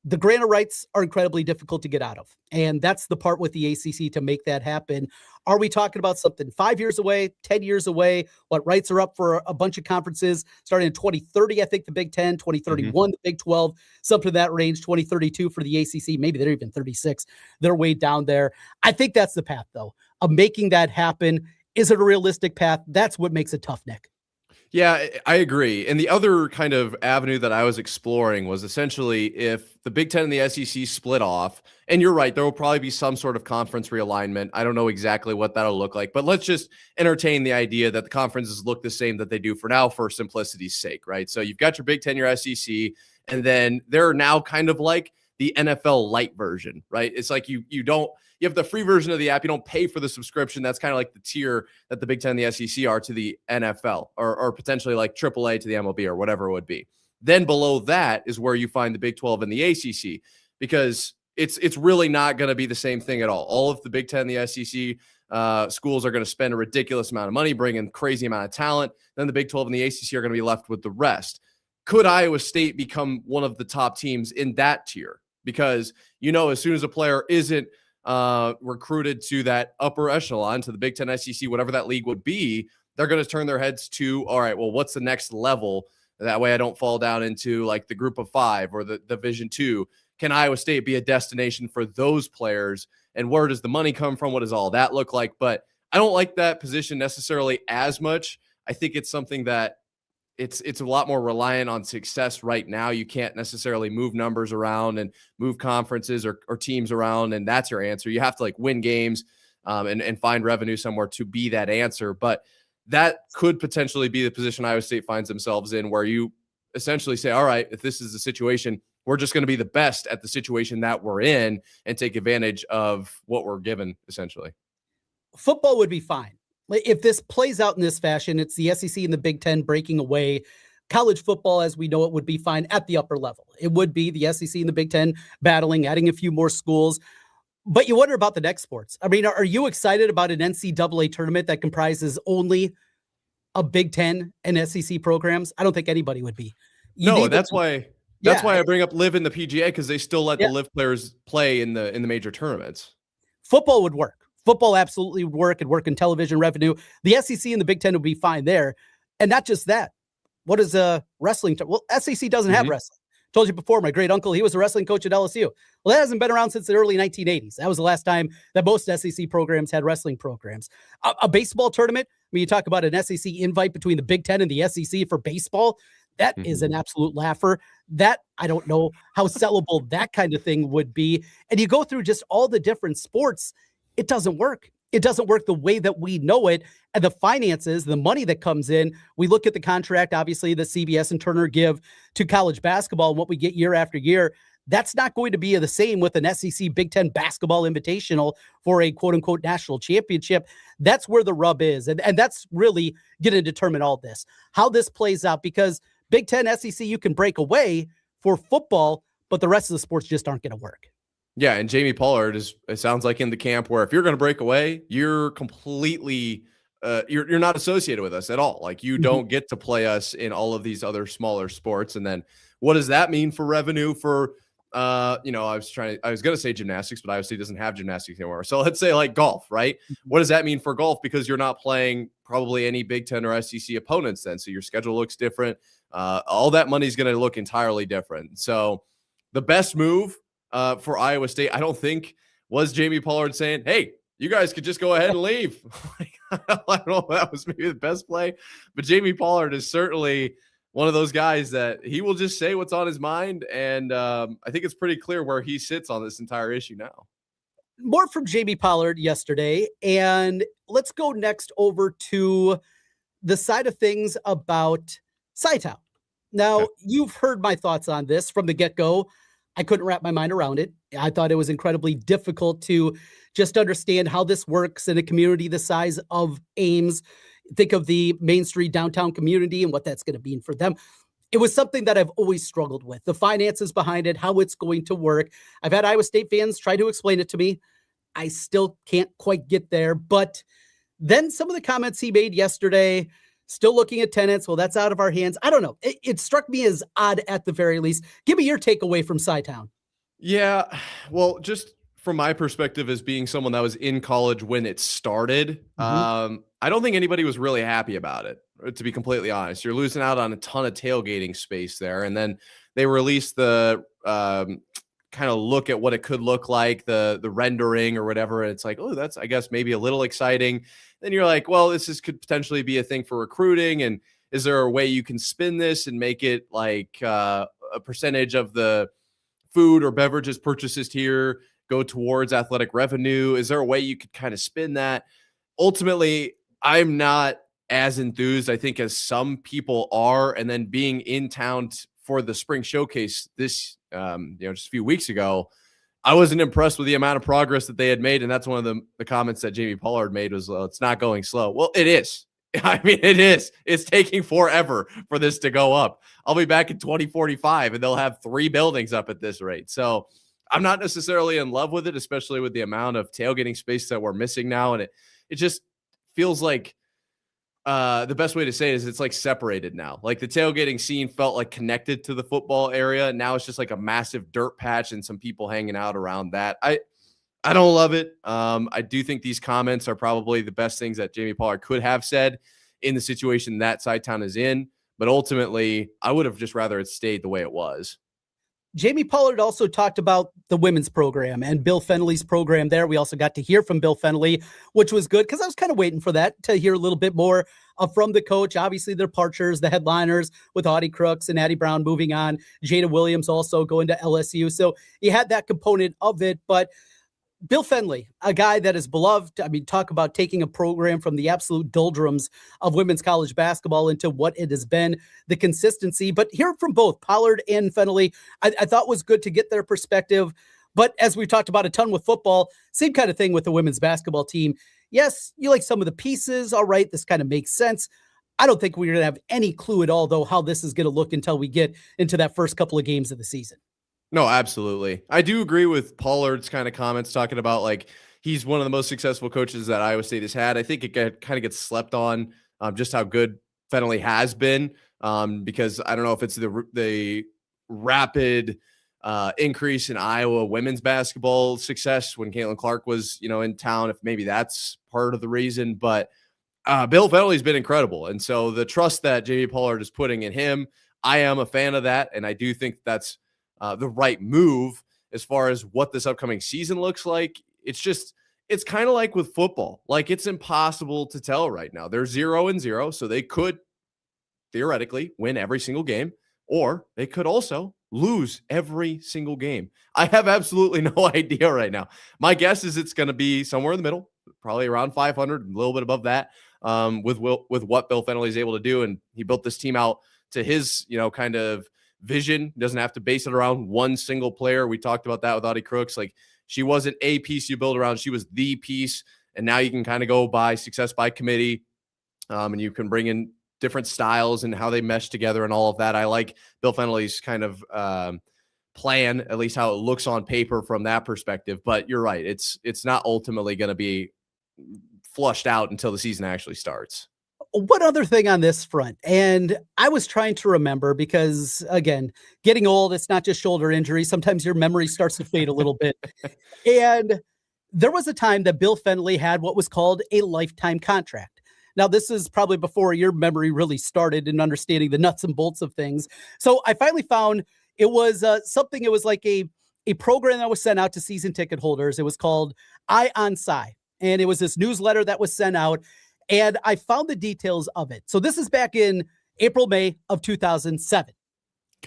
The grant of rights are incredibly difficult to get out of. And that's the part with the ACC to make that happen. Are we talking about something 5 years away, 10 years away? What rights are up for a bunch of conferences starting in 2030, I think the Big 10, 2031, the Big 12, something in that range, 2032 for the ACC. Maybe they're even 36. They're way down there. I think that's the path, though, of making that happen. Is it a realistic path? That's what makes it tough, Nick. Yeah, I agree. And the other kind of avenue that I was exploring was essentially if the Big Ten and the SEC split off, and you're right, there will probably be some sort of conference realignment. I don't know exactly what that'll look like, but let's just entertain the idea that the conferences look the same that they do for now for simplicity's sake, right? So you've got your Big Ten, your SEC, and then they're now kind of like the NFL light version, right? It's like you have the free version of the app. You don't pay for the subscription. That's kind of like the tier that the Big Ten and the SEC are to the NFL, or potentially like AAA to the MLB or whatever it would be. Then below that is where you find the Big 12 and the ACC, because it's really not going to be the same thing at all. All of the Big Ten and the SEC schools are going to spend a ridiculous amount of money, bring in crazy amount of talent. Then the Big 12 and the ACC are going to be left with the rest. Could Iowa State become one of the top teams in that tier? Because, as soon as a player isn't recruited to that upper echelon, to the Big Ten, SEC, whatever that league would be, they're going to turn their heads to, all right, well, what's the next level? That way I don't fall down into like the group of 5 or the Division 2. Can Iowa State be a destination for those players? And where does the money come from? What does all that look like? But I don't like that position necessarily as much. I think it's something that it's a lot more reliant on success right now. You can't necessarily move numbers around and move conferences or teams around, and that's your answer. You have to like win games and find revenue somewhere to be that answer. But that could potentially be the position Iowa State finds themselves in, where you essentially say, all right, if this is the situation, we're just going to be the best at the situation that we're in and take advantage of what we're given, essentially. Football would be fine. If this plays out in this fashion, it's the SEC and the Big Ten breaking away. College football, as we know it, would be fine at the upper level. It would be the SEC and the Big Ten battling, adding a few more schools. But you wonder about the next sports. I mean, are you excited about an NCAA tournament that comprises only a Big Ten and SEC programs? I don't think anybody would be. That's why I bring up Live in the PGA, because they still let the Live players play in the major tournaments. Football would work. Football absolutely would work. It'd work in television revenue. The SEC and the Big Ten would be fine there. And not just that. What is wrestling? Well, SEC doesn't have wrestling. Told you before, my great uncle, he was a wrestling coach at LSU. Well, that hasn't been around since the early 1980s. That was the last time that most SEC programs had wrestling programs. A baseball tournament, I mean, you talk about an SEC invite between the Big Ten and the SEC for baseball. That is an absolute laugher. That, I don't know how sellable that kind of thing would be. And you go through just all the different sports, it doesn't work. it doesn't work the way that we know it. And the finances, the money that comes in, we look at the contract, obviously, the CBS and Turner give to college basketball and what we get year after year. That's not going to be the same with an SEC Big Ten basketball invitational for a quote unquote national championship. That's where the rub is. And that's really going to determine all this, how this plays out, because Big Ten, SEC, you can break away for football, but the rest of the sports just aren't going to work. Yeah, and Jamie Pollard it sounds like in the camp where if you're going to break away, you're completely you're not associated with us at all. Like you don't get to play us in all of these other smaller sports. And then what does that mean for revenue for I was going to say gymnastics, but obviously doesn't have gymnastics anymore. So let's say like golf, right? What does that mean for golf? Because you're not playing probably any Big Ten or SEC opponents then. So your schedule looks different. All that money is going to look entirely different. So the best move for Iowa State, I don't think, was Jamie Pollard saying, hey, you guys could just go ahead and leave. I don't know if that was maybe the best play, but Jamie Pollard is certainly one of those guys that he will just say what's on his mind. And I think it's pretty clear where he sits on this entire issue now. More from Jamie Pollard yesterday. And let's go next over to the side of things about Cytown. Now, You've heard my thoughts on this from the get-go. I couldn't wrap my mind around it. I thought it was incredibly difficult to just understand how this works in a community the size of Ames. Think of the Main Street downtown community and what that's going to mean for them. It was something that I've always struggled with, the finances behind it, how it's going to work. I've had Iowa State fans try to explain it to me. I still can't quite get there. But then some of the comments he made yesterday, still looking at tenants. Well, that's out of our hands. I don't know. It struck me as odd at the very least. Give me your takeaway from Cytown. Yeah, well, just from my perspective as being someone that was in college when it started, I don't think anybody was really happy about it, to be completely honest. You're losing out on a ton of tailgating space there. And then they released the kind of look at what it could look like, the rendering or whatever. And it's like, oh, that's, I guess, maybe a little exciting. Then you're like, well, could potentially be a thing for recruiting. And is there a way you can spin this and make it like a percentage of the food or beverages purchases here go towards athletic revenue? Is there a way you could kind of spin that? Ultimately, I'm not as enthused, I think, as some people are. And then being in town for the spring showcase this, just a few weeks ago, I wasn't impressed with the amount of progress that they had made. And that's one of the comments that Jamie Pollard made was, it's not going slow. Well, it is. I mean, it is. It's taking forever for this to go up. I'll be back in 2045 and they'll have 3 buildings up at this rate. So I'm not necessarily in love with it, especially with the amount of tailgating space that we're missing now. And it just feels like the best way to say it is it's like separated now. Like the tailgating scene felt like connected to the football area. Now it's just like a massive dirt patch and some people hanging out around that. I don't love it. I do think these comments are probably the best things that Jamie Pollard could have said in the situation that Cytown is in. But ultimately, I would have just rather it stayed the way it was. Jamie Pollard also talked about the women's program and Bill Fennelly's program there. We also got to hear from Bill Fennelly, which was good because I was kind of waiting for that, to hear a little bit more from the coach. Obviously, the departures, the headliners with Audie Crooks and Addie Brown moving on. Jada Williams also going to LSU. So he had that component of it. But Bill Fennelly, a guy that is beloved. I mean, talk about taking a program from the absolute doldrums of women's college basketball into what it has been, the consistency. But hearing from both Pollard and Fennelly, I thought was good to get their perspective. But as we've talked about a ton with football, same kind of thing with the women's basketball team. Yes, you like some of the pieces. All right, this kind of makes sense. I don't think we're going to have any clue at all, though, how this is going to look until we get into that first couple of games of the season. No, absolutely. I do agree with Pollard's kind of comments talking about like he's one of the most successful coaches that Iowa State has had. I think it kind of gets slept on just how good Fennelly has been because I don't know if it's the rapid increase in Iowa women's basketball success when Caitlin Clark was, in town, if maybe that's part of the reason. But Bill Fennelly's been incredible. And so the trust that Jamie Pollard is putting in him, I am a fan of that. And I do think that's the right move as far as what this upcoming season looks like. It's kind of like with football. Like it's impossible to tell right now. They're 0-0, so they could theoretically win every single game, or they could also lose every single game. I have absolutely no idea right now. My guess is it's going to be somewhere in the middle. probably around 500, a little bit above that, with what Bill Fennelly is able to do. And he built this team out to his, kind of vision. He doesn't have to base it around one single player. We talked about that with Audie Crooks. Like, she wasn't a piece you build around. She was the piece. And now you can kind of go by success by committee, and you can bring in different styles and how they mesh together and all of that. I like Bill Fennelly's kind of plan, at least how it looks on paper from that perspective. But you're right. It's not ultimately going to be flushed out until the season actually starts. One other thing on this front, and I was trying to remember because, again, getting old, it's not just shoulder injury. Sometimes your memory starts to fade a little bit. And there was a time that Bill Fennelly had what was called a lifetime contract. Now, this is probably before your memory really started in understanding the nuts and bolts of things. So I finally found it was it was like a program that was sent out to season ticket holders. It was called Eye on Sci. And it was this newsletter that was sent out. And I found the details of it. So this is back in April, May of 2007.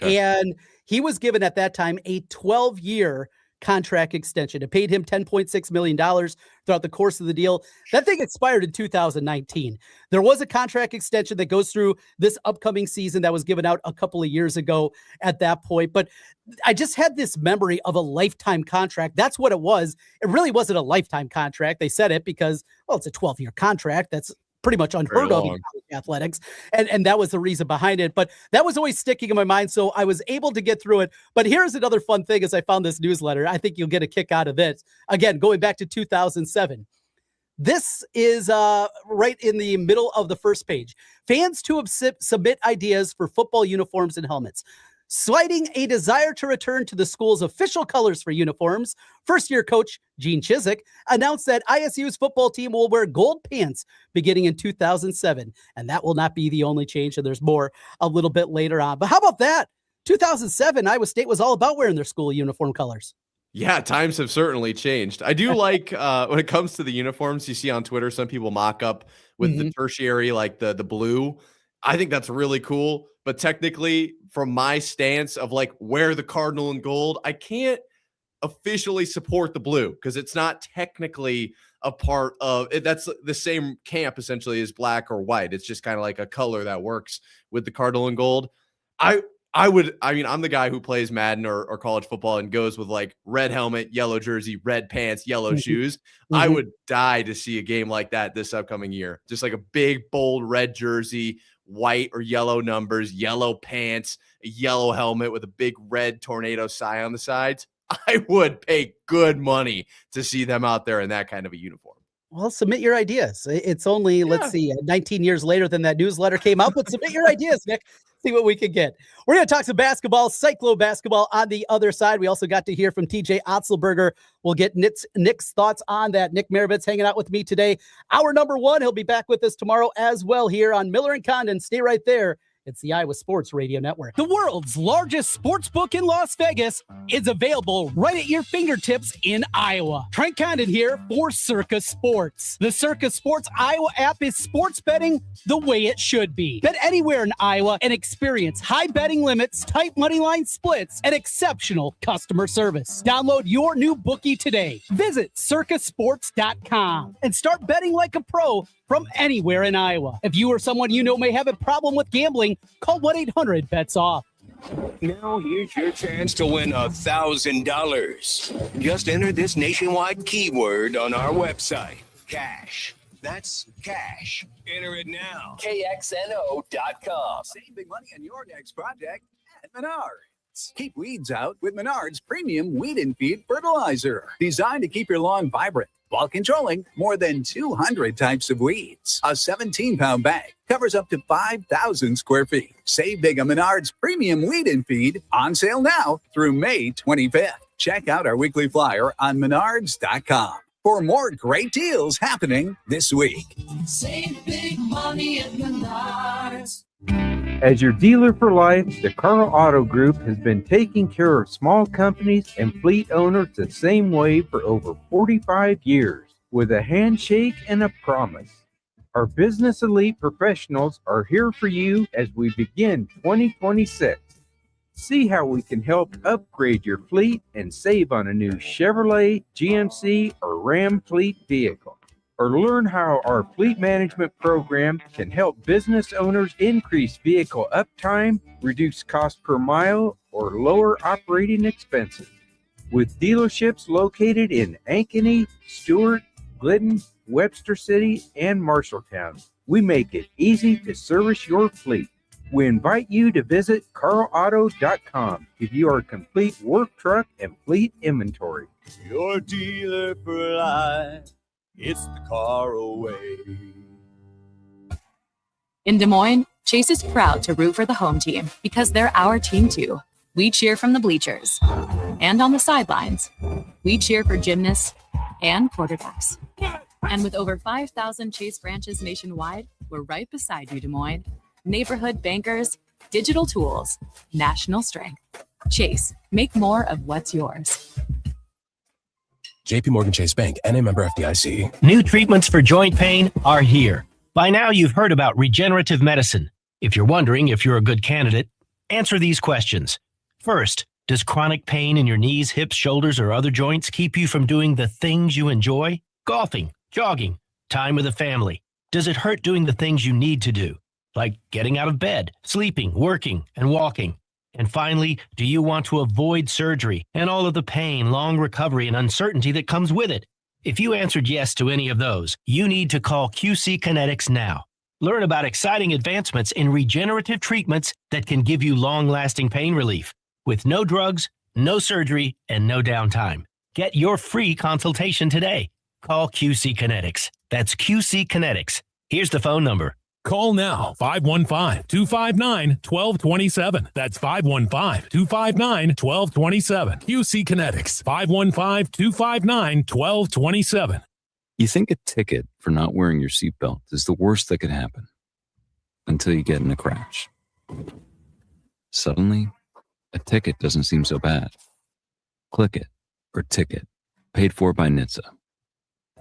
Okay. And he was given at that time a 12-year contract extension. It paid him $10.6 million throughout the course of the deal. That thing expired in 2019. There was a contract extension that goes through this upcoming season that was given out a couple of years ago at that point. But I just had this memory of a lifetime contract. That's what it was. It really wasn't a lifetime contract. They said it because, well, it's a 12-year contract. That's pretty much unheard of in college athletics. And that was the reason behind it. But that was always sticking in my mind. So I was able to get through it. But here's another fun thing as I found this newsletter. I think you'll get a kick out of this. Again, going back to 2007. This is right in the middle of the first page. Fans to submit ideas for football uniforms and helmets. Citing a desire to return to the school's official colors for uniforms, first-year coach Gene Chizik announced that ISU's football team will wear gold pants beginning in 2007. And that will not be the only change. And there's more a little bit later on. But how about that? 2007, Iowa State was all about wearing their school uniform colors. Yeah, times have certainly changed. I do like when it comes to the uniforms, you see on Twitter, some people mock up with the tertiary, like the blue. I think that's really cool. But technically, from my stance of like wear the cardinal and gold, I can't officially support the blue because it's not technically a part of it. That's the same camp essentially as black or white. It's just kind of like a color that works with the cardinal and gold. I'm the guy who plays Madden or college football and goes with like red helmet, yellow jersey, red pants, yellow shoes. I would die to see a game like that this upcoming year. Just like a big, bold red jersey, white or yellow numbers, yellow pants, a yellow helmet with a big red tornado sign on the sides. I would pay good money to see them out there in that kind of a uniform. Well, submit your ideas. It's only, let's see, 19 years later than that newsletter came out, but submit your ideas, Nick. See what we can get. We're going to talk some basketball, Cyclone basketball on the other side. We also got to hear from TJ Otzelberger. We'll get Nick's thoughts on that. Nick Marovets hanging out with me today. Hour number 1. He'll be back with us tomorrow as well here on Miller and Condon. Stay right there. It's the Iowa Sports Radio Network. The world's largest sports book in Las Vegas is available right at your fingertips in Iowa. Trent Condon here for Circa Sports. The Circa Sports Iowa app is sports betting the way it should be. Bet anywhere in Iowa and experience high betting limits, tight money line splits, and exceptional customer service. Download your new bookie today. Visit circasports.com and start betting like a pro from anywhere in Iowa. If you or someone you know may have a problem with gambling, call 1-800-BETS-OFF. Now here's your chance to win $1,000. Just enter this nationwide keyword on our website. Cash. That's cash. Enter it now. KXNO.com. Save big money on your next project at Menards. Keep weeds out with Menards Premium Weed and Feed Fertilizer. Designed to keep your lawn vibrant while controlling more than 200 types of weeds. A 17-pound bag covers up to 5,000 square feet. Save big on Menards Premium Weed and Feed, on sale now through May 25th. Check out our weekly flyer on menards.com for more great deals happening this week. Save big money at Menards. As your dealer for life, the Carl Auto Group has been taking care of small companies and fleet owners the same way for over 45 years, with a handshake and a promise. Our business elite professionals are here for you as we begin 2026. See how we can help upgrade your fleet and save on a new Chevrolet, GMC, or Ram fleet vehicle. or learn how our fleet management program can help business owners increase vehicle uptime, reduce cost per mile, or lower operating expenses. With dealerships located in Ankeny, Stewart, Glidden, Webster City, and Marshalltown, we make it easy to service your fleet. We invite you to visit carlauto.com to view our complete work truck and fleet inventory. Your dealer for life. It's the Carl way. In Des Moines, Chase is proud to root for the home team because they're our team too. We cheer from the bleachers and on the sidelines. We cheer for gymnasts and quarterbacks. And with over 5,000 Chase branches nationwide, we're right beside you, Des Moines. Neighborhood bankers, digital tools, national strength. Chase, make more of what's yours. JP Morgan Chase Bank, and a member FDIC. New treatments for joint pain are here. By now, you've heard about regenerative medicine. If you're wondering if you're a good candidate, answer these questions. First, does chronic pain in your knees, hips, shoulders, or other joints keep you from doing the things you enjoy? Golfing, jogging, time with the family. Does it hurt doing the things you need to do, like getting out of bed, sleeping, working, and walking? And finally, do you want to avoid surgery and all of the pain, long recovery, and uncertainty that comes with it? If you answered yes to any of those, you need to call QC Kinetics now. Learn about exciting advancements in regenerative treatments that can give you long-lasting pain relief with no drugs, no surgery, and no downtime. Get your free consultation today. Call QC Kinetics. That's QC Kinetics. Here's the phone number. Call now, 515-259-1227. That's 515-259-1227. QC Kinetics, 515-259-1227. You think a ticket for not wearing your seatbelt is the worst that could happen until you get in a crash. Suddenly, a ticket doesn't seem so bad. Click it or ticket. Paid for by NHTSA.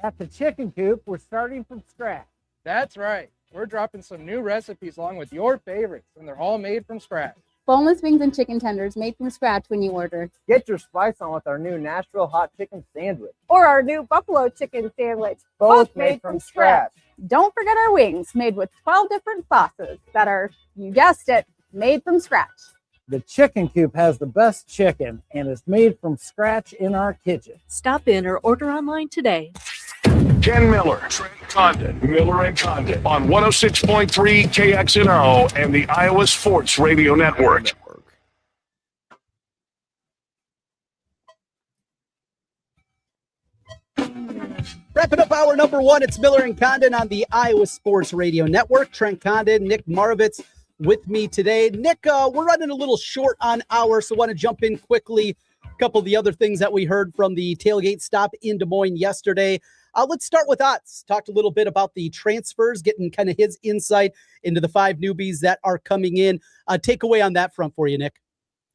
At the Chicken Coop, we're starting from scratch. That's right. We're dropping some new recipes along with your favorites, and they're all made from scratch. Boneless wings and chicken tenders made from scratch when you order. Get your spice on with our new Nashville hot chicken sandwich. Or our new buffalo chicken sandwich. Both made from scratch. Don't forget our wings, made with 12 different sauces that are, you guessed it, made from scratch. The Chicken Coop has the best chicken and is made from scratch in our kitchen. Stop in or order online today. Ken Miller, Trent Condon, Miller and Condon on 106.3 KXNO and the Iowa Sports Radio Network. Wrapping up hour number one, it's Miller and Condon on the Iowa Sports Radio Network. Trent Condon, Nick Marovets with me today. Nick, we're running a little short on hour, so want to jump in quickly. A couple of the other things that we heard from the tailgate stop in Des Moines yesterday. Let's start with Otts. Talked a little bit about the transfers, getting kind of his insight into the 5 newbies that are coming in. Takeaway on that front for you, Nick.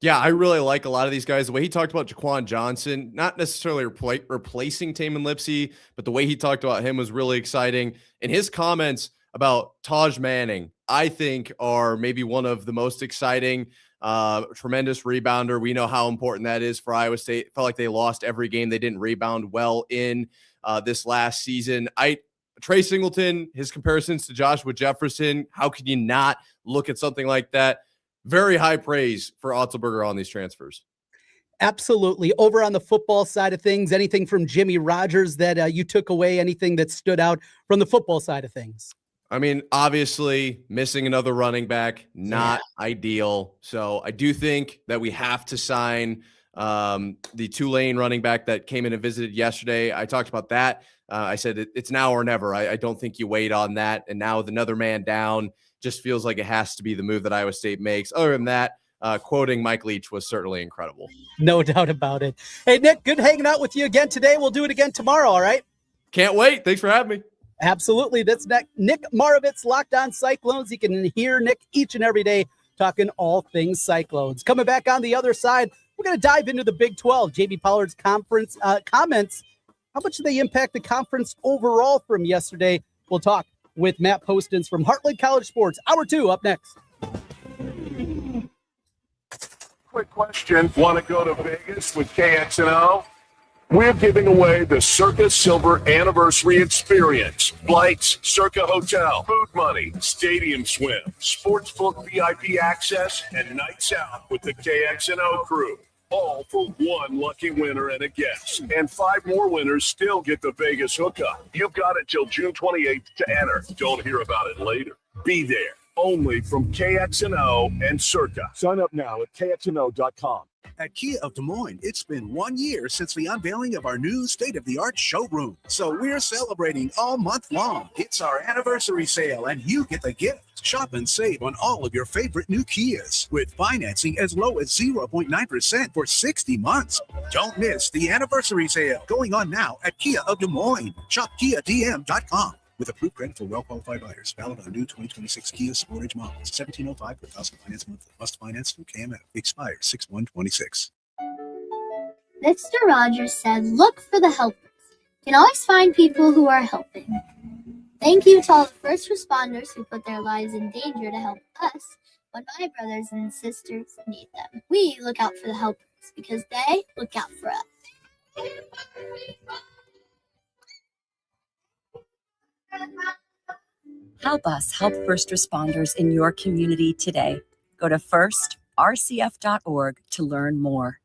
Yeah, I really like a lot of these guys. The way he talked about Jaquan Johnson, not necessarily replacing Taman Lipsey, but the way he talked about him was really exciting. And his comments about Taj Manning, I think, are maybe one of the most exciting. Tremendous rebounder. We know how important that is for Iowa State. Felt like they lost every game. They didn't rebound well in this last season. Trey Singleton, his comparisons to Joshua Jefferson, how could you not look at something like that? Very high praise for Otzelberger on these transfers. Absolutely. Over on the football side of things, anything from Jimmy Rogers that you took away, anything that stood out from the football side of things? I mean, obviously missing another running back, not ideal. So I do think that we have to sign the Tulane running back that came in and visited yesterday. I talked about that. I said it's now or never. I don't think you wait on that. And now with another man down, just feels like it has to be the move that Iowa State makes. Other than that, quoting Mike Leach was certainly incredible. No doubt about it. Hey, Nick, good hanging out with you again today. We'll do it again tomorrow, all right? Can't wait. Thanks for having me. Absolutely. That's Nick Marovets, Locked On Cyclones. You can hear Nick each and every day talking all things Cyclones. Coming back on the other side, we're going to dive into the Big 12. Jamie Pollard's conference comments. How much do they impact the conference overall from yesterday? We'll talk with Matt Postins from Heartland College Sports. Hour 2 up next. Quick question. Want to go to Vegas with KXNO? We're giving away the Circa Silver Anniversary Experience. Flights, Circa Hotel, food money, stadium swim, sportsbook VIP access, and nights out with the KXNO crew. All for one lucky winner and a guest. And 5 more winners still get the Vegas hookup. You've got it till June 28th to enter. Don't hear about it later. Be there. Only from KXNO and Circa. Sign up now at KXNO.com. At Kia of Des Moines, it's been 1 year since the unveiling of our new state-of-the-art showroom. So we're celebrating all month long. It's our anniversary sale, and you get the gift. Shop and save on all of your favorite new Kias with financing as low as 0.9% for 60 months. Don't miss the anniversary sale going on now at Kia of Des Moines. Shop KiaDM.com. With approved credit for well-qualified buyers. Valid on new 2026 Kia Sportage models. $1,705 per thousand finance monthly. Must finance through KMF. Expires 6/1/26. Mr. Rogers said, look for the helpers. You can always find people who are helping. Thank you to all the first responders who put their lives in danger to help us when my brothers and sisters need them. We look out for the helpers because they look out for us. Help us help first responders in your community today. Go to firstrcf.org to learn more.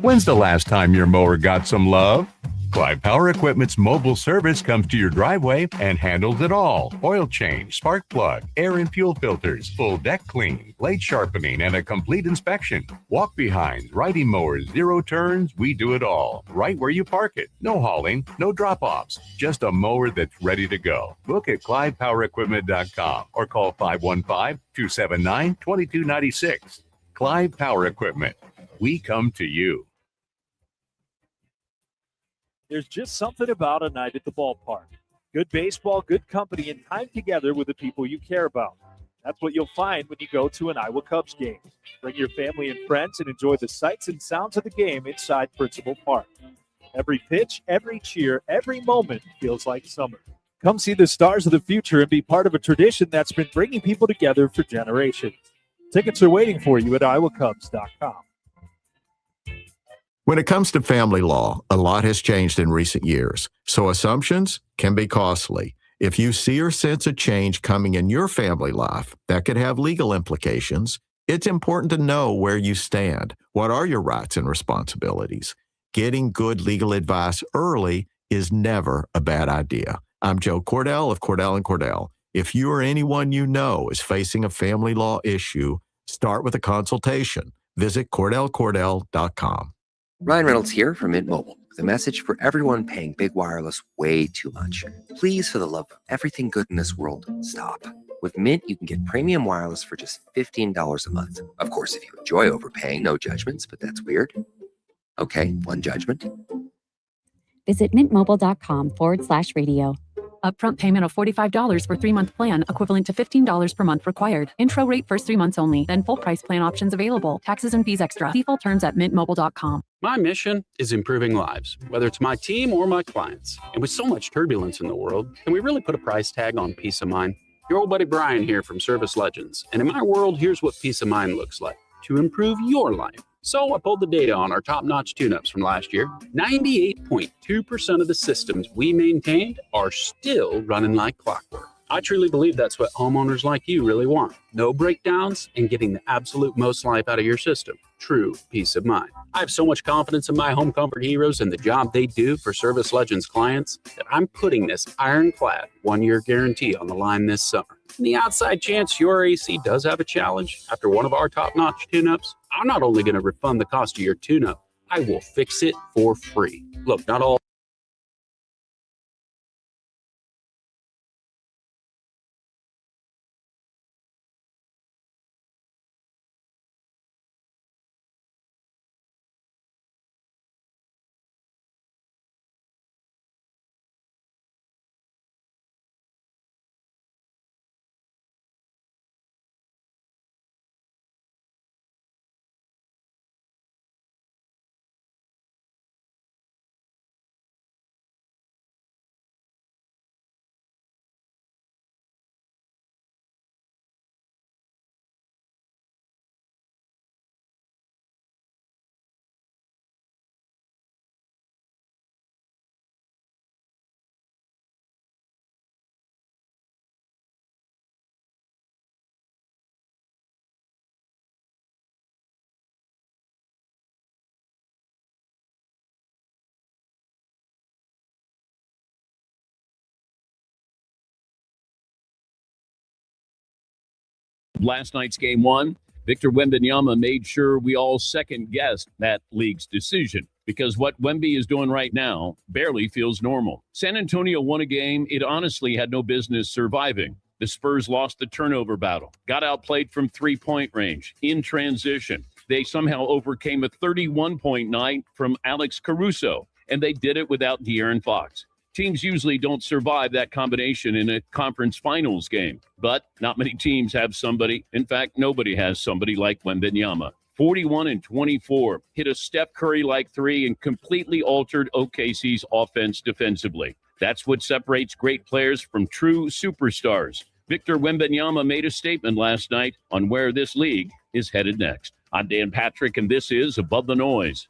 When's the last time your mower got some love? Clive Power Equipment's mobile service comes to your driveway and handles it all. Oil change, spark plug, air and fuel filters, full deck clean, blade sharpening, and a complete inspection. Walk behinds, riding mowers, 0 turns, we do it all. Right where you park it. No hauling, no drop-offs. Just a mower that's ready to go. Book at ClivePowerEquipment.com or call 515-279-2296. Clive Power Equipment. We come to you. There's just something about a night at the ballpark. Good baseball, good company, and time together with the people you care about. That's what you'll find when you go to an Iowa Cubs game. Bring your family and friends and enjoy the sights and sounds of the game inside Principal Park. Every pitch, every cheer, every moment feels like summer. Come see the stars of the future and be part of a tradition that's been bringing people together for generations. Tickets are waiting for you at iowacubs.com. When it comes to family law, a lot has changed in recent years, so assumptions can be costly. If you see or sense a change coming in your family life that could have legal implications, it's important to know where you stand. What are your rights and responsibilities? Getting good legal advice early is never a bad idea. I'm Joe Cordell of Cordell & Cordell. If you or anyone you know is facing a family law issue, start with a consultation. Visit CordellCordell.com. Ryan Reynolds here from Mint Mobile with a message for everyone paying big wireless way too much. Please, for the love of everything good in this world, stop. With Mint, you can get premium wireless for just $15 a month. Of course, if you enjoy overpaying, no judgments, but that's weird. Okay, one judgment. Visit mintmobile.com/radio. Upfront payment of $45 for 3-month plan, equivalent to $15 per month required. Intro rate first 3 months only, then full price plan options available. Taxes and fees extra. See full terms at mintmobile.com. My mission is improving lives, whether it's my team or my clients. And with so much turbulence in the world, can we really put a price tag on peace of mind? Your old buddy Brian here from Service Legends. And in my world, here's what peace of mind looks like to improve your life. So I pulled the data on our top-notch tune-ups from last year. 98.2% of the systems we maintained are still running like clockwork. I truly believe that's what homeowners like you really want. No breakdowns and getting the absolute most life out of your system. True peace of mind. I have so much confidence in my home comfort heroes and the job they do for Service Legends clients that I'm putting this ironclad 1-year guarantee on the line this summer. In the outside chance your AC does have a challenge after one of our top-notch tune-ups, I'm not only going to refund the cost of your tune-up, I will fix it for free. Look, not all last night's game one, Victor Wembanyama made sure we all second-guessed that league's decision because what Wemby is doing right now barely feels normal. San Antonio won a game it honestly had no business surviving. The Spurs lost the turnover battle, got outplayed from three-point range, in transition. They somehow overcame a 31-point night from Alex Caruso, and they did it without De'Aaron Fox. Teams usually don't survive that combination in a conference finals game, but not many teams have somebody. In fact, nobody has somebody like Wembanyama. 41 and 24, hit a Steph Curry-like three and completely altered OKC's offense defensively. That's what separates great players from true superstars. Victor Wembanyama made a statement last night on where this league is headed next. I'm Dan Patrick, and this is Above the Noise.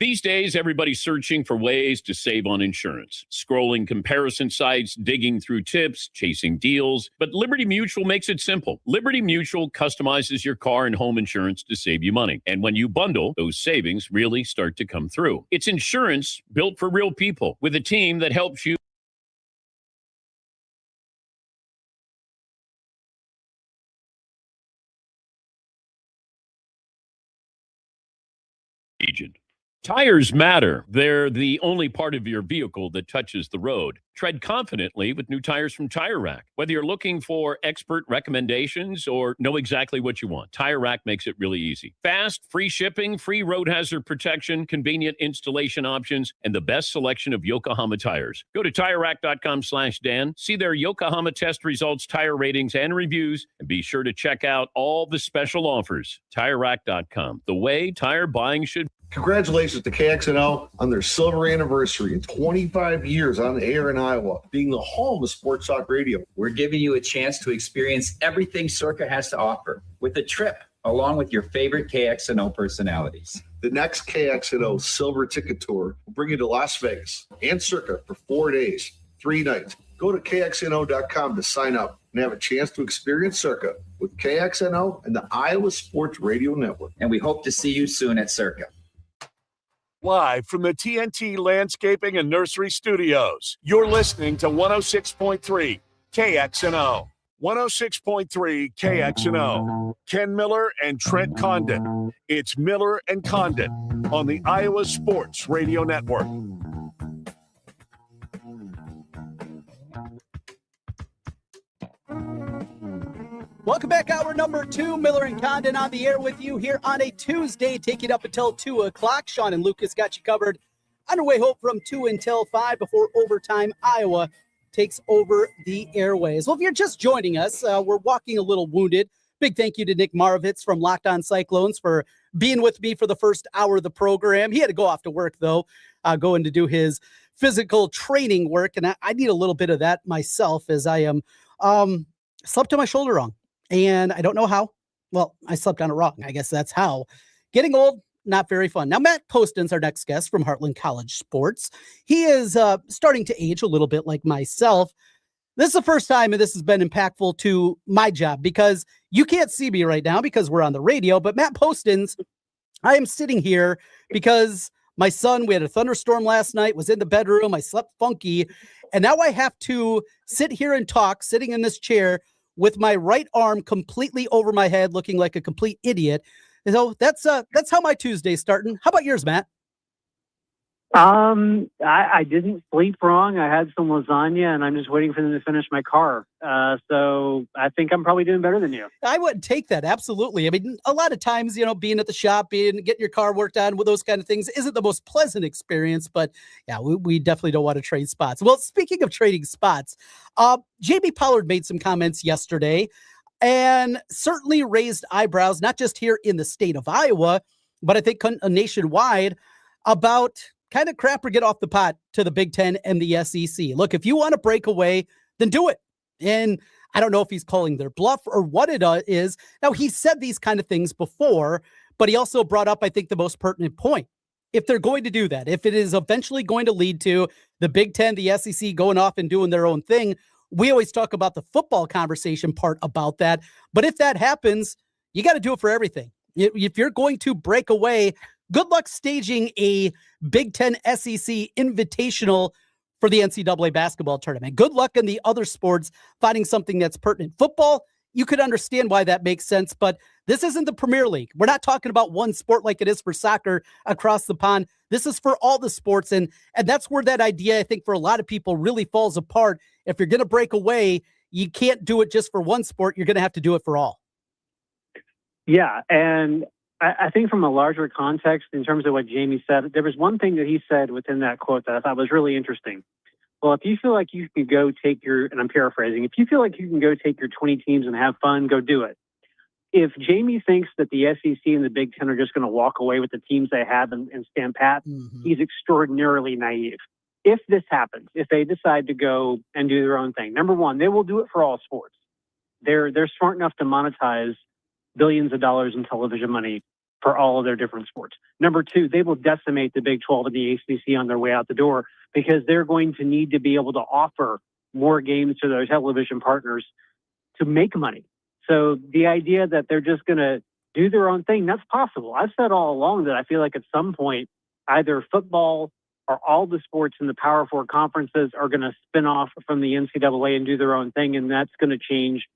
These days, everybody's searching for ways to save on insurance, scrolling comparison sites, digging through tips, chasing deals. But Liberty Mutual makes it simple. Liberty Mutual customizes your car and home insurance to save you money. And when you bundle, those savings really start to come through. It's insurance built for real people with a team that helps you. Agent. Tires matter. They're the only part of your vehicle that touches the road. Tread confidently with new tires from Tire Rack. Whether you're looking for expert recommendations or know exactly what you want, Tire Rack makes it really easy. Fast, free shipping, free road hazard protection, convenient installation options, and the best selection of Yokohama tires. Go to TireRack.com/Dan, see their Yokohama test results, tire ratings, and reviews, and be sure to check out all the special offers. TireRack.com, the way tire buying should be. Congratulations to KXNO on their silver anniversary and 25 years on the air in Iowa, being the home of sports talk radio. We're giving you a chance to experience everything Circa has to offer with a trip along with your favorite KXNO personalities. The next KXNO Silver Ticket Tour will bring you to Las Vegas and Circa for 4 days, 3 nights. Go to KXNO.com to sign up and have a chance to experience Circa with KXNO and the Iowa Sports Radio Network. And we hope to see you soon at Circa. Live from the TNT Landscaping and Nursery Studios, you're listening to 106.3 KXNO. 106.3 KXNO. Ken Miller and Trent Condon. It's Miller and Condon on the Iowa Sports Radio Network. Welcome back, hour number 2. Miller and Condon on the air with you here on a Tuesday, taking up until 2 o'clock. Sean and Lucas got you covered on our way home from 2 until 5 before overtime. Iowa takes over the airways. Well, if you're just joining us, we're walking a little wounded. Big thank you to Nick Marovets from Locked On Cyclones for being with me for the first hour of the program. He had to go off to work, though, going to do his physical training work, and I need a little bit of that myself as I am slept on my shoulder wrong. And I don't know how. Well, I slept on it wrong. I guess that's how. Getting old, not very fun. Now, Matt Poston's our next guest from Heartland College Sports. He is starting to age a little bit like myself. This is the first time, and this has been impactful to my job because you can't see me right now because we're on the radio. But Matt Poston's, I am sitting here because my son, we had a thunderstorm last night, was in the bedroom. I slept funky. And now I have to sit here and talk, sitting in this chair, with my right arm completely over my head, looking like a complete idiot. So that's how my Tuesday's starting. How about yours, Matt? I didn't sleep wrong. I had some lasagna, and I'm just waiting for them to finish my car. So I think I'm probably doing better than you. I wouldn't take that. Absolutely. I mean, a lot of times, being at the shop, getting your car worked on with those kind of things isn't the most pleasant experience, but yeah, we definitely don't want to trade spots. Well, speaking of trading spots, Jamie Pollard made some comments yesterday and certainly raised eyebrows, not just here in the state of Iowa, but I think nationwide about kind of crap or get off the pot to the Big Ten and the SEC. Look, if you want to break away, then do it. And I don't know if he's calling their bluff or what it is. Now, he said these kind of things before, but he also brought up, I think, the most pertinent point. If they're going to do that, if it is eventually going to lead to the Big Ten, the SEC going off and doing their own thing, we always talk about the football conversation part about that. But if that happens, you got to do it for everything. If you're going to break away, good luck staging a Big Ten SEC invitational for the NCAA basketball tournament. Good luck in the other sports finding something that's pertinent. Football, you could understand why that makes sense, but this isn't the Premier League. We're not talking about one sport like it is for soccer across the pond. This is for all the sports, and that's where that idea, I think, for a lot of people really falls apart. If you're going to break away, you can't do it just for one sport. You're going to have to do it for all. Yeah, and I think from a larger context, in terms of what Jamie said, there was one thing that he said within that quote that I thought was really interesting. Well, if you feel like you can go take your, and I'm paraphrasing, if you feel like you can go take your 20 teams and have fun, go do it. If Jamie thinks that the SEC and the Big Ten are just going to walk away with the teams they have and stand pat, he's extraordinarily naive. If this happens, if they decide to go and do their own thing, number one, they will do it for all sports. They're smart enough to monetize billions of dollars in television money for all of their different sports. Number two, they will decimate the Big 12 and the ACC on their way out the door because they're going to need to be able to offer more games to their television partners to make money. So the idea that they're just going to do their own thing, that's possible. I've said all along that I feel like at some point, either football or all the sports in the Power Four conferences are going to spin off from the NCAA and do their own thing, and that's going to change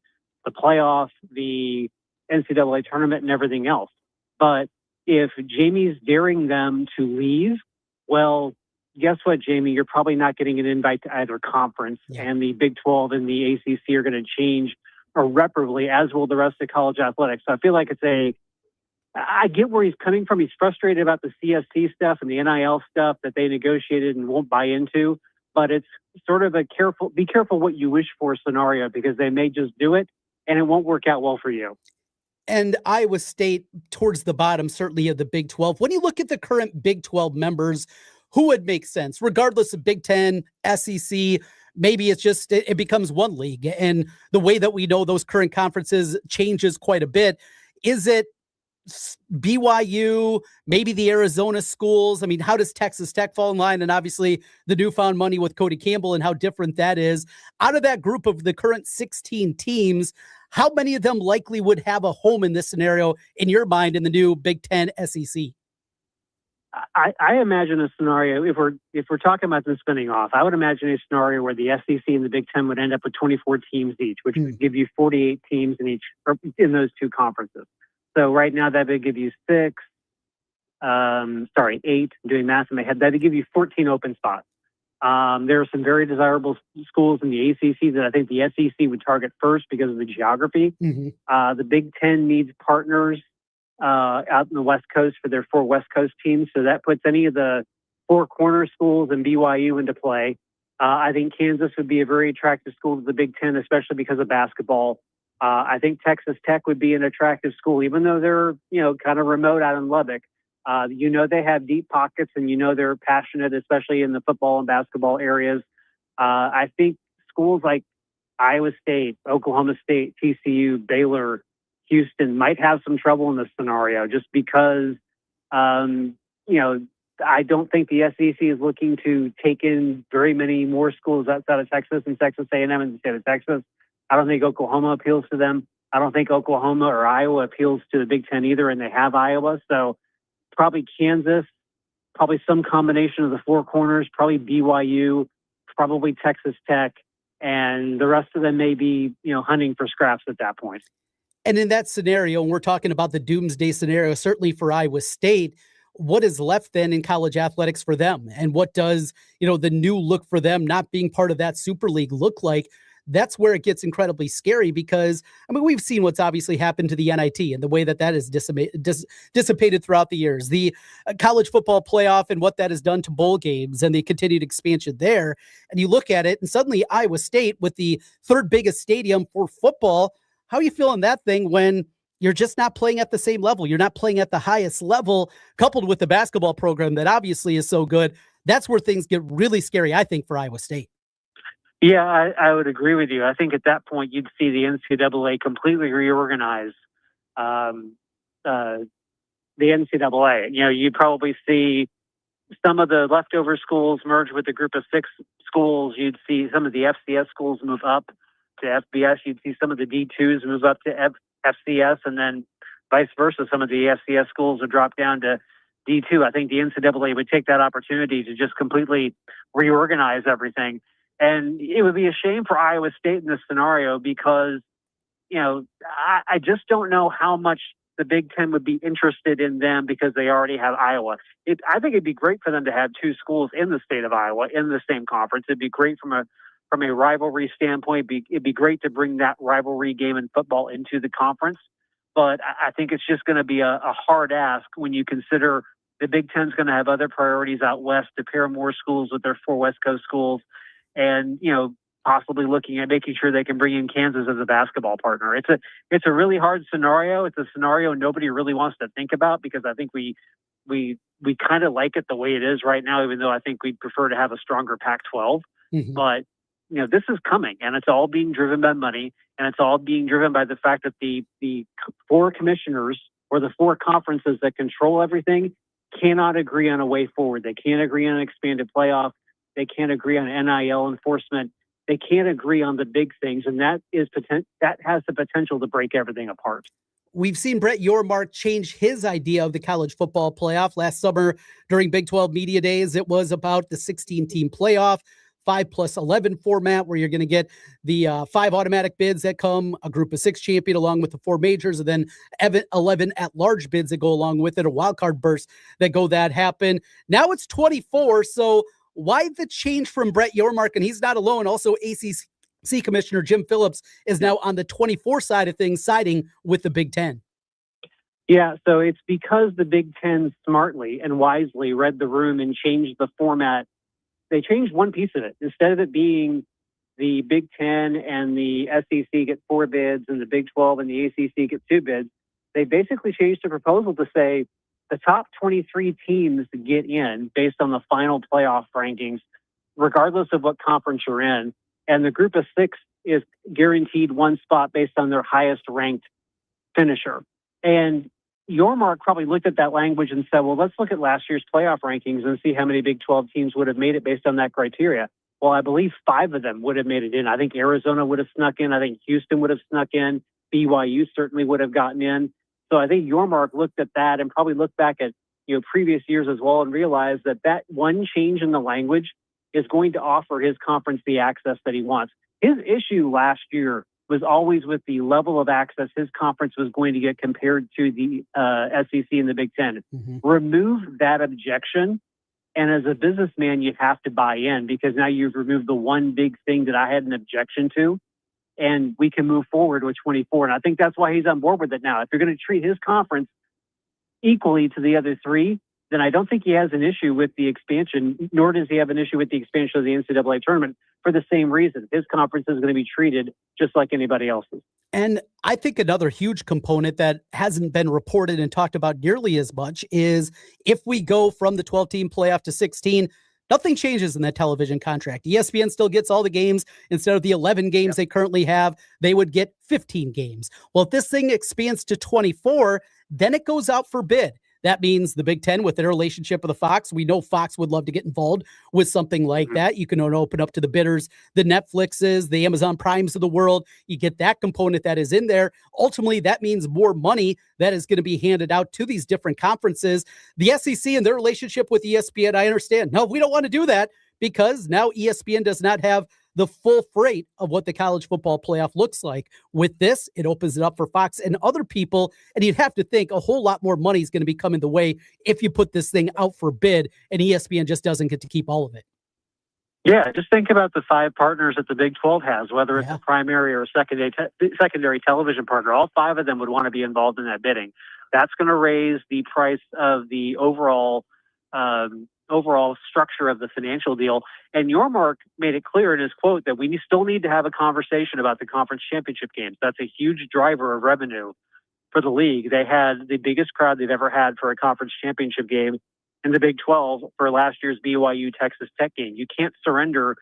the playoff, the NCAA tournament, and everything else. But if Jamie's daring them to leave, well, guess what, Jamie? You're probably not getting an invite to either conference, and the Big 12 and the ACC are going to change irreparably, as will the rest of college athletics. So I feel like I get where he's coming from. He's frustrated about the CSC stuff and the NIL stuff that they negotiated and won't buy into, but it's sort of be careful what you wish for scenario, because they may just do it and it won't work out well for you. And Iowa State towards the bottom, certainly of the Big 12. When you look at the current Big 12 members, who would make sense, regardless of Big 10, SEC? Maybe it's just, it becomes one league, and the way that we know those current conferences changes quite a bit. Is it BYU, maybe the Arizona schools? I mean, how does Texas Tech fall in line? And obviously the newfound money with Cody Campbell and how different that is. Out of that group of the current 16 teams, how many of them likely would have a home in this scenario in your mind in the new Big 10 SEC? I imagine a scenario, if we're talking about them spinning off, I would imagine a scenario where the SEC and the Big 10 would end up with 24 teams each, which would give you 48 teams in each, or in those two conferences. So right now that would give you 8, I'm doing math in my head, that would give you 14 open spots. There are some very desirable schools in the ACC that I think the SEC would target first because of the geography. The Big 10 needs partners out in the West Coast for their 4 West Coast teams. So that puts any of the 4 corner schools and BYU into play. I think Kansas would be a very attractive school to the Big 10, especially because of basketball. I think Texas Tech would be an attractive school, even though they're, kind of remote out in Lubbock. They have deep pockets, and they're passionate, especially in the football and basketball areas. I think schools like Iowa State, Oklahoma State, TCU, Baylor, Houston might have some trouble in this scenario just because, I don't think the SEC is looking to take in very many more schools outside of Texas and Texas A&M and the state of Texas. I don't think Oklahoma appeals to them. I don't think Oklahoma or Iowa appeals to the Big Ten either, and they have Iowa. So probably Kansas, probably some combination of the 4 corners, probably BYU, probably Texas Tech, and the rest of them may be, hunting for scraps at that point. And in that scenario, and we're talking about the doomsday scenario, certainly for Iowa State, what is left then in college athletics for them? And what does, the new look for them not being part of that Super League look like? That's where it gets incredibly scary because, we've seen what's obviously happened to the NIT and the way that is dissipated throughout the years. The college football playoff and what that has done to bowl games and the continued expansion there. And you look at it and suddenly Iowa State with the 3rd biggest stadium for football, how are you feeling that thing when you're just not playing at the same level? You're not playing at the highest level, coupled with the basketball program that obviously is so good. That's where things get really scary, I think, for Iowa State. Yeah, I would agree with you. I think at that point, you'd see the NCAA completely reorganize the NCAA. You'd probably see some of the leftover schools merge with a group of 6 schools. You'd see some of the FCS schools move up to FBS. You'd see some of the D2s move up to FCS, and then vice versa. Some of the FCS schools would drop down to D2. I think the NCAA would take that opportunity to just completely reorganize everything. And it would be a shame for Iowa State in this scenario because I just don't know how much the Big Ten would be interested in them because they already have Iowa. I think it'd be great for them to have two schools in the state of Iowa in the same conference. It'd be great from a rivalry standpoint. It'd be great to bring that rivalry game in football into the conference. But I think it's just going to be a hard ask when you consider the Big Ten's going to have other priorities out west to pair more schools with their 4 West Coast schools, and possibly looking at making sure they can bring in Kansas as a basketball partner. It's a really hard scenario. It's a scenario nobody really wants to think about because I think we kind of like it the way it is right now, even though I think we'd prefer to have a stronger Pac-12. Mm-hmm. But this is coming, and it's all being driven by money, and it's all being driven by the fact that the 4 commissioners or the 4 conferences that control everything cannot agree on a way forward. They can't agree on an expanded playoff. They can't agree on NIL enforcement. They can't agree on the big things, and that has the potential to break everything apart. We've seen Brett Yormark change his idea of the college football playoff. Last summer during Big 12 Media Days, it was about the 16-team playoff, 5+11 format, where you're going to get the 5 automatic bids that come, a group of 6 champion along with the 4 majors, and then 11 at-large bids that go along with it, a wild card burst that happen. Now it's 24, so why the change from Brett Yormark? And he's not alone. Also, ACC Commissioner Jim Phillips is now on the 24 side of things, siding with the Big Ten. Yeah, so it's because the Big Ten smartly and wisely read the room and changed the format. They changed one piece of it. Instead of it being the Big Ten and the SEC get 4 bids and the Big 12 and the ACC get 2 bids, they basically changed the proposal to say the top 23 teams get in based on the final playoff rankings, regardless of what conference you're in. And the group of 6 is guaranteed 1 spot based on their highest ranked finisher. And Yormark probably looked at that language and said, well, let's look at last year's playoff rankings and see how many Big 12 teams would have made it based on that criteria. Well, I believe 5 of them would have made it in. I think Arizona would have snuck in. I think Houston would have snuck in. BYU certainly would have gotten in. So I think Yormark looked at that and probably looked back at previous years as well and realized that one change in the language is going to offer his conference the access that he wants. His issue last year was always with the level of access his conference was going to get compared to the SEC and the Big Ten. Mm-hmm. Remove that objection, and as a businessman, you have to buy in because now you've removed the one big thing that I had an objection to, and we can move forward with 24. And I think that's why he's on board with it now. If you're going to treat his conference equally to the other 3, then I don't think he has an issue with the expansion, nor does he have an issue with the expansion of the NCAA tournament for the same reason. His conference is going to be treated just like anybody else's. And I think another huge component that hasn't been reported and talked about nearly as much is if we go from the 12-team playoff to 16, nothing changes in that television contract. ESPN still gets all the games. Instead of the 11 games they currently have, they would get 15 games. Well, if this thing expands to 24, then it goes out for bid. That means the Big Ten with their relationship with the Fox. We know Fox would love to get involved with something like that. You can open up to the bidders, the Netflixes, the Amazon Primes of the world. You get that component that is in there. Ultimately, that means more money that is going to be handed out to these different conferences. The SEC and their relationship with ESPN, I understand. No, we don't want to do that because now ESPN does not have the full freight of what the college football playoff looks like. With this, it opens it up for Fox and other people, and you'd have to think a whole lot more money is going to be coming the way if you put this thing out for bid, and ESPN just doesn't get to keep all of it. Yeah, just think about the 5 partners that the Big 12 has, whether it's a primary or a secondary television partner. All 5 of them would want to be involved in that bidding. That's going to raise the price of the overall structure of the financial deal. And Yormark made it clear in his quote that we still need to have a conversation about the conference championship games. That's a huge driver of revenue for the league. They had the biggest crowd they've ever had for a conference championship game in the Big 12 for last year's BYU Texas Tech game. You can't surrender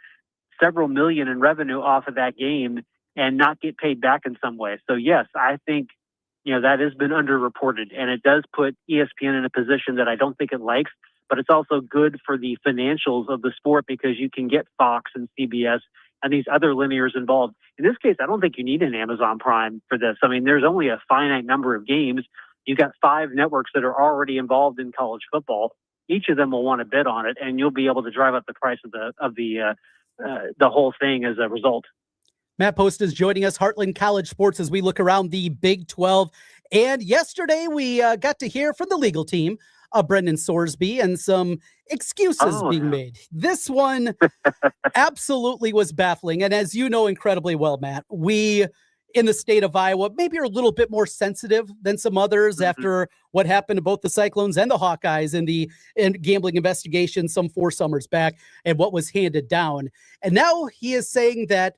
several million in revenue off of that game and not get paid back in some way. So yes, I think that has been underreported, and it does put ESPN in a position that I don't think it likes. But it's also good for the financials of the sport because you can get Fox and CBS and these other linears involved. In this case, I don't think you need an Amazon Prime for this. I mean, there's only a finite number of games. You've got 5 networks that are already involved in college football. Each of them will want to bid on it, and you'll be able to drive up the price of the whole thing as a result. Matt Post is joining us, Heartland College Sports, as we look around the Big 12. And yesterday we got to hear from the legal team of Brendan Sorsby and some excuses being made. This one absolutely was baffling. And as you know incredibly well, Matt, we in the state of Iowa maybe are a little bit more sensitive than some others after what happened to both the Cyclones and the Hawkeyes in gambling investigation some 4 summers back and what was handed down. And now he is saying that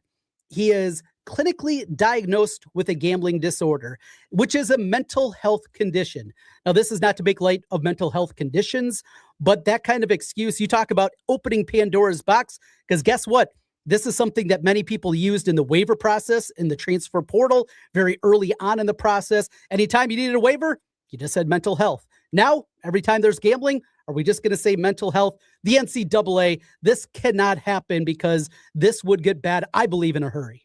he is clinically diagnosed with a gambling disorder, which is a mental health condition. Now, this is not to make light of mental health conditions, but that kind of excuse, you talk about opening Pandora's box, because guess what? This is something that many people used in the waiver process, in the transfer portal, very early on in the process. Anytime you needed a waiver, you just said mental health. Now, every time there's gambling, are we just going to say mental health? The NCAA, this cannot happen because this would get bad, I believe, in a hurry.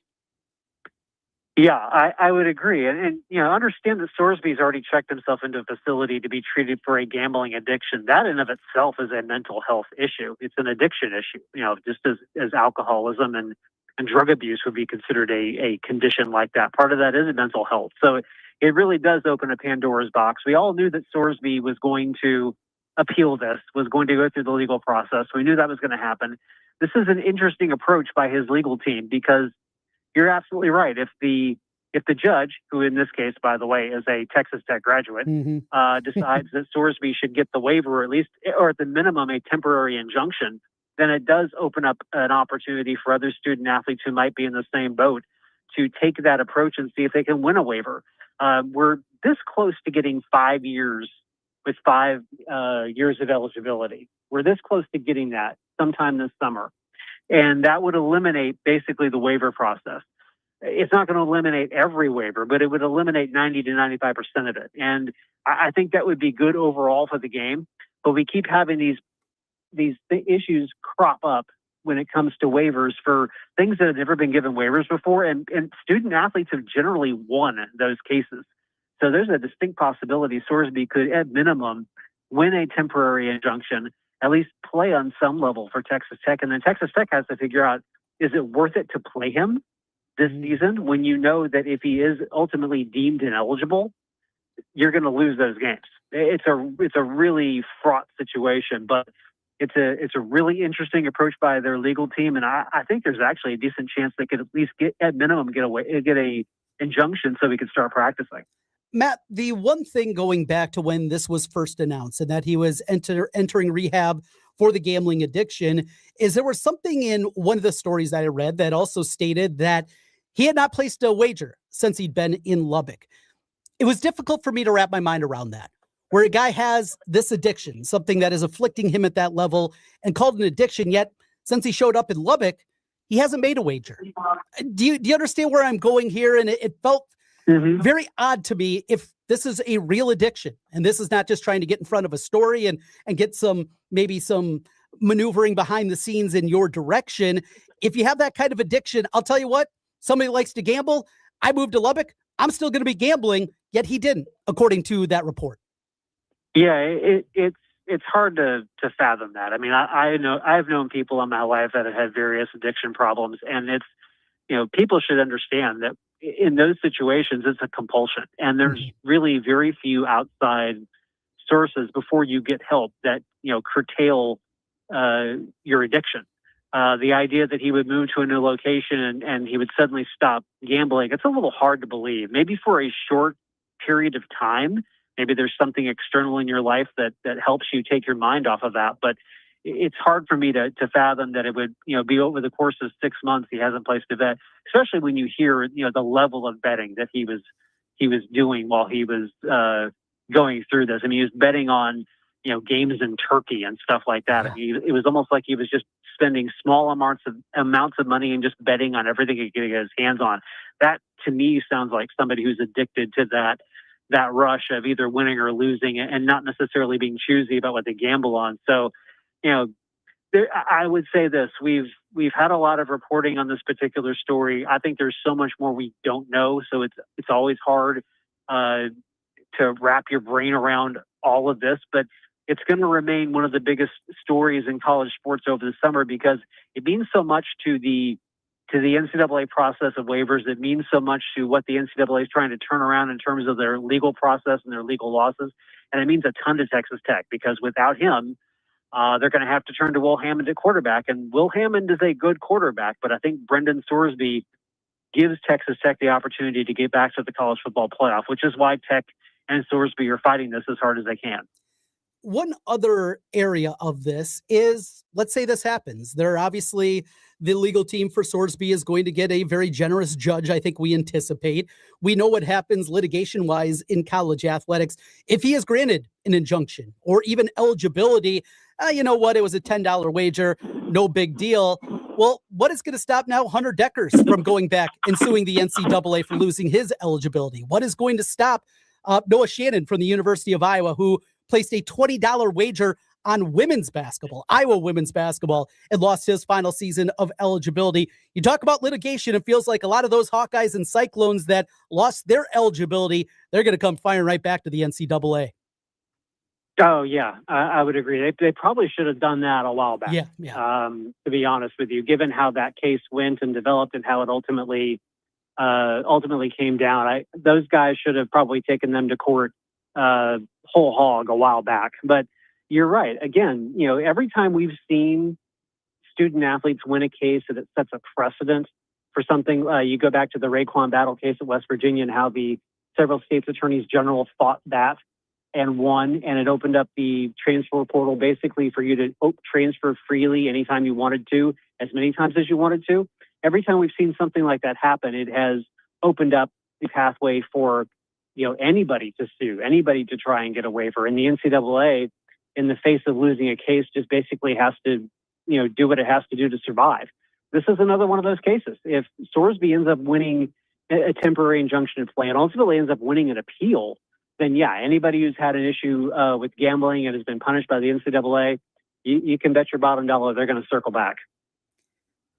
Yeah, I would agree. And understand that Sorsby's already checked himself into a facility to be treated for a gambling addiction. That in of itself is a mental health issue. It's an addiction issue, just as alcoholism and drug abuse would be considered a condition like that. Part of that is mental health. So it really does open a Pandora's box. We all knew that Sorsby was going to appeal this, was going to go through the legal process. We knew that was going to happen. This is an interesting approach by his legal team because you're absolutely right. If the judge, who in this case, by the way, is a Texas Tech graduate, decides that Sorsby should get the waiver, or at least, or at the minimum, a temporary injunction, then it does open up an opportunity for other student athletes who might be in the same boat to take that approach and see if they can win a waiver. We're this close to getting 5 years with 5 years of eligibility. We're this close to getting that sometime this summer. And that would eliminate basically the waiver process. It's not going to eliminate every waiver, but it would eliminate 90 to 95% of it. And I think that would be good overall for the game. But we keep having these issues crop up when it comes to waivers for things that have never been given waivers before. And student athletes have generally won those cases. So there's a distinct possibility Sorsby could, at minimum, win a temporary injunction, at least play on some level for Texas Tech. And then Texas Tech has to figure out, is it worth it to play him this season when you know that if he is ultimately deemed ineligible, you're going to lose those games. It's a really fraught situation, but it's a really interesting approach by their legal team. And I think there's actually a decent chance they could at least get a injunction so we could start practicing. Matt, the one thing going back to when this was first announced and that he was entering rehab for the gambling addiction is there was something in one of the stories that I read that also stated that he had not placed a wager since he'd been in Lubbock. It was difficult for me to wrap my mind around that, where a guy has this addiction, something that is afflicting him at that level and called an addiction, yet since he showed up in Lubbock, he hasn't made a wager. Do you understand where I'm going here? And it felt very odd to me if this is a real addiction and this is not just trying to get in front of a story and get maybe some maneuvering behind the scenes in your direction. If you have that kind of addiction, I'll tell you what, somebody likes to gamble. I moved to Lubbock. I'm still going to be gambling, yet he didn't, according to that report. Yeah, it's hard to fathom that. I mean, I've known people in my life that have had various addiction problems, and it's, people should understand that in those situations, it's a compulsion, and there's really very few outside sources before you get help that, curtail your addiction. The idea that he would move to a new location and he would suddenly stop gambling, it's a little hard to believe. Maybe for a short period of time, maybe there's something external in your life that helps you take your mind off of that. But it's hard for me to fathom that it would, be over the course of 6 months he hasn't placed a bet, especially when you hear, the level of betting that he was doing while he was going through this. I mean, he was betting on, games in Turkey and stuff like that. I mean, it was almost like he was just spending small amounts of money and just betting on everything he could get his hands on. That to me sounds like somebody who's addicted to that rush of either winning or losing and not necessarily being choosy about what they gamble on. So, I would say this, we've had a lot of reporting on this particular story. I think there's so much more we don't know. So it's always hard to wrap your brain around all of this, but it's going to remain one of the biggest stories in college sports over the summer because it means so much to the to the NCAA process of waivers. It means so much to what the NCAA is trying to turn around in terms of their legal process and their legal losses. And it means a ton to Texas Tech, because without him, they're going to have to turn to Will Hammond at quarterback. And Will Hammond is a good quarterback, but I think Brendan Sorsby gives Texas Tech the opportunity to get back to the college football playoff, which is why Tech and Sorsby are fighting this as hard as they can. One other area of this is, let's say this happens. They're obviously, the legal team for Sorsby is going to get a very generous judge, I think we anticipate. We know what happens litigation-wise in college athletics. If he is granted an injunction or even eligibility, you know what, it was a $10 wager, no big deal. Well, what is going to stop now Hunter Deckers from going back and suing the NCAA for losing his eligibility? What is going to stop Noah Shannon from the University of Iowa, who placed a $20 wager on women's basketball, Iowa women's basketball, and lost his final season of eligibility? You talk about litigation, it feels like a lot of those Hawkeyes and Cyclones that lost their eligibility, they're going to come firing right back to the NCAA. Oh, yeah, I would agree. They probably should have done that a while back, to be honest with you, given how that case went and developed and how it ultimately came down. Those guys should have probably taken them to court whole hog a while back. But you're right. Again, you know, every time we've seen student athletes win a case that it sets a precedent for something, you go back to the Raekwon Battle case at West Virginia and how the several states attorneys general fought that and won, and it opened up the transfer portal basically for you to transfer freely anytime you wanted to, as many times as you wanted to. Every time we've seen something like that happen, it has opened up the pathway for, you know, anybody to sue, anybody to try and get a waiver. And the NCAA, in the face of losing a case, just basically has to, you know, do what it has to do to survive. This is another one of those cases. If Sorsby ends up winning a temporary injunction in play and ultimately ends up winning an appeal, then yeah, anybody who's had an issue with gambling and has been punished by the NCAA, you can bet your bottom dollar they're going to circle back.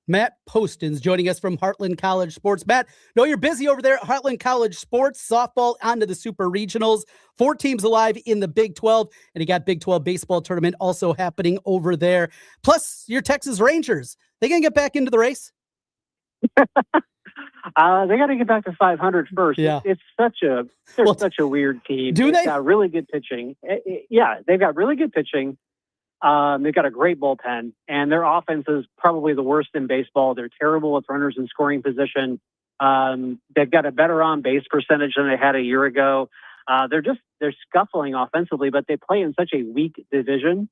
Matt Poston's joining us from Heartland College Sports. Matt, know you're busy over there at Heartland College Sports. Softball onto the Super Regionals. 4 teams alive in the Big 12, and you got Big 12 baseball tournament also happening over there. Plus, your Texas Rangers. They going to get back into the race? They got to get back to 500 first. Yeah. It's such a weird team. Do they? They've got really good pitching. Yeah, they've got really good pitching. They've got a great bullpen, and their offense is probably the worst in baseball. They're terrible with runners in scoring position. They've got a better on-base percentage than they had a year ago. They're scuffling offensively, but they play in such a weak division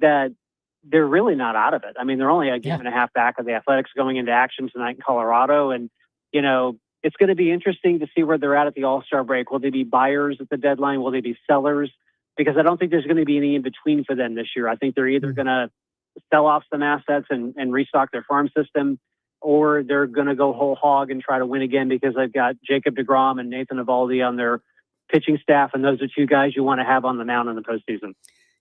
that they're really not out of it. I mean, they're only a game and a half back of the Athletics going into action tonight in Colorado. And, you know, it's going to be interesting to see where they're at the All-Star break. Will they be buyers at the deadline? Will they be sellers? Because I don't think there's going to be any in between for them this year. I think they're either going to sell off some assets and restock their farm system, or they're going to go whole hog and try to win again because they've got Jacob deGrom and Nathan Eovaldi on their pitching staff. And those are 2 guys you want to have on the mound in the postseason.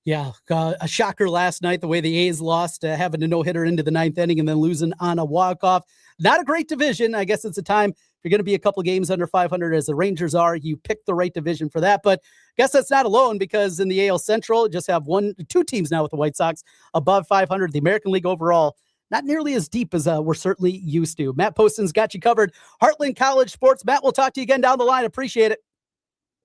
Yeah, a shocker last night, the way the A's lost, having a no-hitter into the 9th inning and then losing on a walk-off. Not a great division. I guess it's a time, if you're going to be a couple games under 500 as the Rangers are, you pick the right division for that. But I guess that's not alone, because in the AL Central, just have 2 teams now with the White Sox above 500. The American League overall, not nearly as deep as we're certainly used to. Matt Poston's got you covered. Heartland College Sports. Matt, we'll talk to you again down the line. Appreciate it.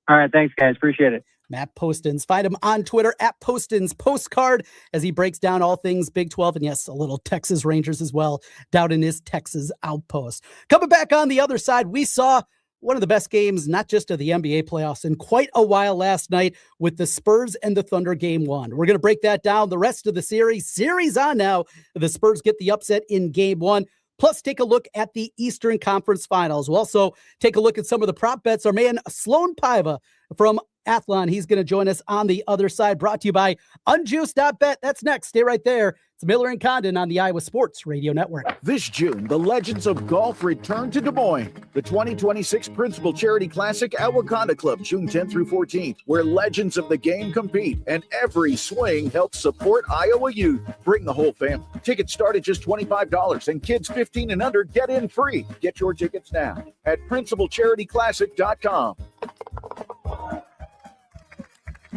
All right. Thanks, guys. Appreciate it. Matt Postons. Find him on Twitter at Postons Postcard as he breaks down all things Big 12 and, yes, a little Texas Rangers as well down in his Texas outpost. Coming back on the other side, we saw one of the best games, not just of the NBA playoffs, in quite a while last night with the Spurs and the Thunder Game 1. We're going to break that down. The rest of the series on now. The Spurs get the upset in Game 1. Plus, take a look at the Eastern Conference Finals. We'll also take a look at some of the prop bets. Our man, Sloan Paiva from Athlon, he's going to join us on the other side. Brought to you by Unjuiced.bet. That's next. Stay right there. It's Miller and Condon on the Iowa Sports Radio Network. This June, the Legends of Golf return to Des Moines. The 2026 Principal Charity Classic at Wakanda Club, June 10th through 14th, where legends of the game compete and every swing helps support Iowa youth. Bring the whole family. Tickets start at just $25, and kids 15 and under get in free. Get your tickets now at principalcharityclassic.com.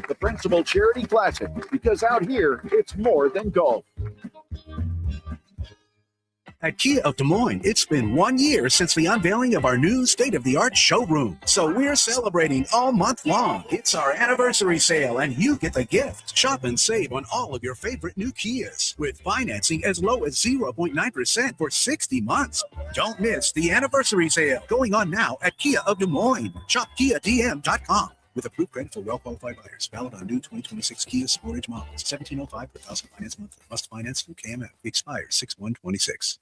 The Principal Charity Classic, because out here, it's more than golf. At Kia of Des Moines, it's been 1 year since the unveiling of our new state-of-the-art showroom. So we're celebrating all month long. It's our anniversary sale, and you get the gift. Shop and save on all of your favorite new Kias with financing as low as 0.9% for 60 months. Don't miss the anniversary sale going on now at Kia of Des Moines. Shop KiaDM.com. With approved credit for well-qualified buyers. Valid on new 2026 Kia Sportage models. $1,705 per thousand finance month. Must finance through KMF. Expires 6/1/26.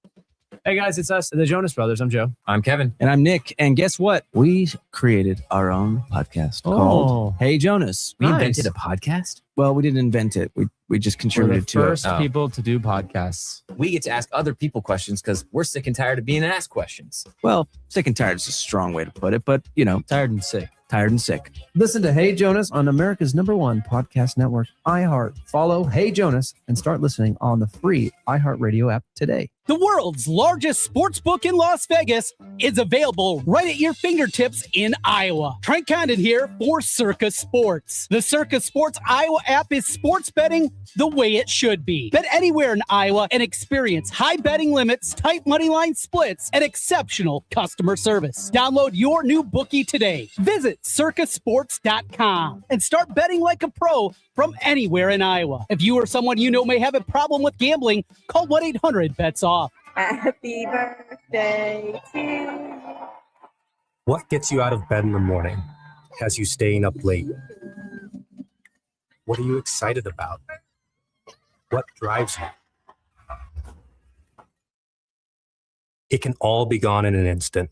Hey guys, it's us, the Jonas Brothers. I'm Joe. I'm Kevin. And I'm Nick. And guess what? We created our own podcast called Hey Jonas. We invented a podcast? Well, we didn't invent it. We just contributed to it. First people to do podcasts. We get to ask other people questions because we're sick and tired of being asked questions. Well, sick and tired is a strong way to put it, but you know, Tired and sick. tired and sick. Listen to Hey Jonas on America's #1 podcast network, iHeart. Follow Hey Jonas and start listening on the free iHeartRadio app today. The world's largest sports book in Las Vegas is available right at your fingertips in Iowa. Trent Condon here for Circa Sports. The Circa Sports Iowa app is sports betting the way it should be. Bet anywhere in Iowa and experience high betting limits, tight money line splits, and exceptional customer service. Download your new bookie today. Visit circasports.com and start betting like a pro from anywhere in Iowa. If you or someone you know may have a problem with gambling, call 1-800-BETS-OFF. Happy birthday to you. What gets you out of bed in the morning? Has you staying up late? What are you excited about? What drives you? It can all be gone in an instant.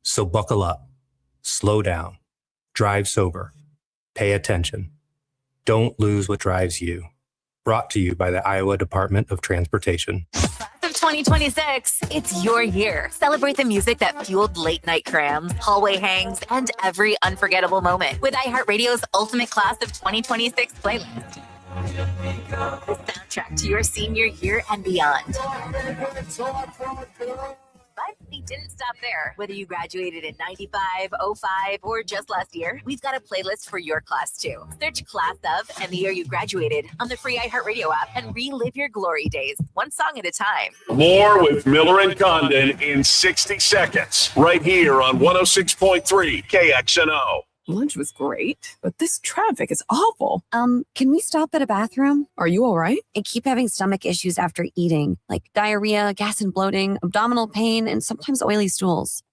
So buckle up, slow down, drive sober, pay attention. Don't lose what drives you. Brought to you by the Iowa Department of Transportation. Of 2026, it's your year. Celebrate the music that fueled late night crams, hallway hangs, and every unforgettable moment with iHeartRadio's Ultimate Class of 2026 playlist. The soundtrack to your senior year and beyond. But we didn't stop there. Whether you graduated in 95, 05, or just last year, we've got a playlist for your class too. Search Class of and the year you graduated on the free iHeartRadio app and relive your glory days, one song at a time. More with Miller and Condon in 60 seconds, right here on 106.3 KXNO. Lunch was great, but this traffic is awful. Can we stop at a bathroom? Are you all right? I keep having stomach issues after eating, like diarrhea, gas and bloating, abdominal pain, and sometimes oily stools.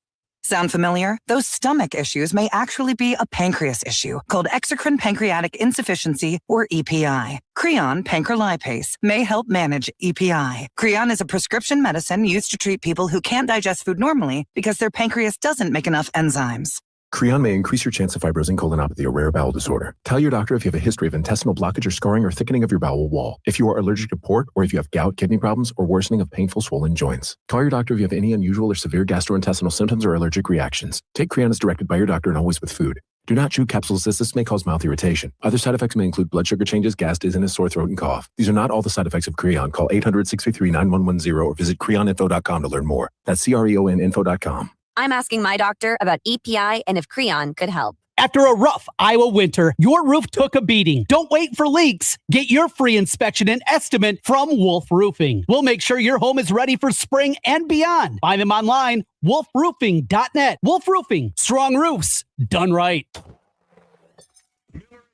Sound familiar? Those stomach issues may actually be a pancreas issue called exocrine pancreatic insufficiency, or EPI. Creon pancrelipase may help manage EPI. Creon is a prescription medicine used to treat people who can't digest food normally because their pancreas doesn't make enough enzymes. Creon may increase your chance of fibrosing colonopathy, a rare bowel disorder. Tell your doctor if you have a history of intestinal blockage or scarring or thickening of your bowel wall. If you are allergic to pork, or if you have gout, kidney problems, or worsening of painful swollen joints. Call your doctor if you have any unusual or severe gastrointestinal symptoms or allergic reactions. Take Creon as directed by your doctor and always with food. Do not chew capsules as this may cause mouth irritation. Other side effects may include blood sugar changes, gas, dizziness, sore throat, and cough. These are not all the side effects of Creon. Call 800-633-9110 or visit creoninfo.com to learn more. That's CREONinfo.com. I'm asking my doctor about EPI and if Creon could help. After a rough Iowa winter, your roof took a beating. Don't wait for leaks. Get your free inspection and estimate from Wolf Roofing. We'll make sure your home is ready for spring and beyond. Buy them online, wolfroofing.net. Wolf Roofing, strong roofs, done right.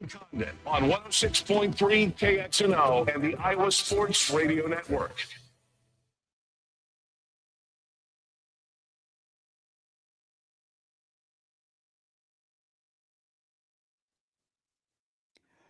Condon on 106.3 KXNO and the Iowa Sports Radio Network.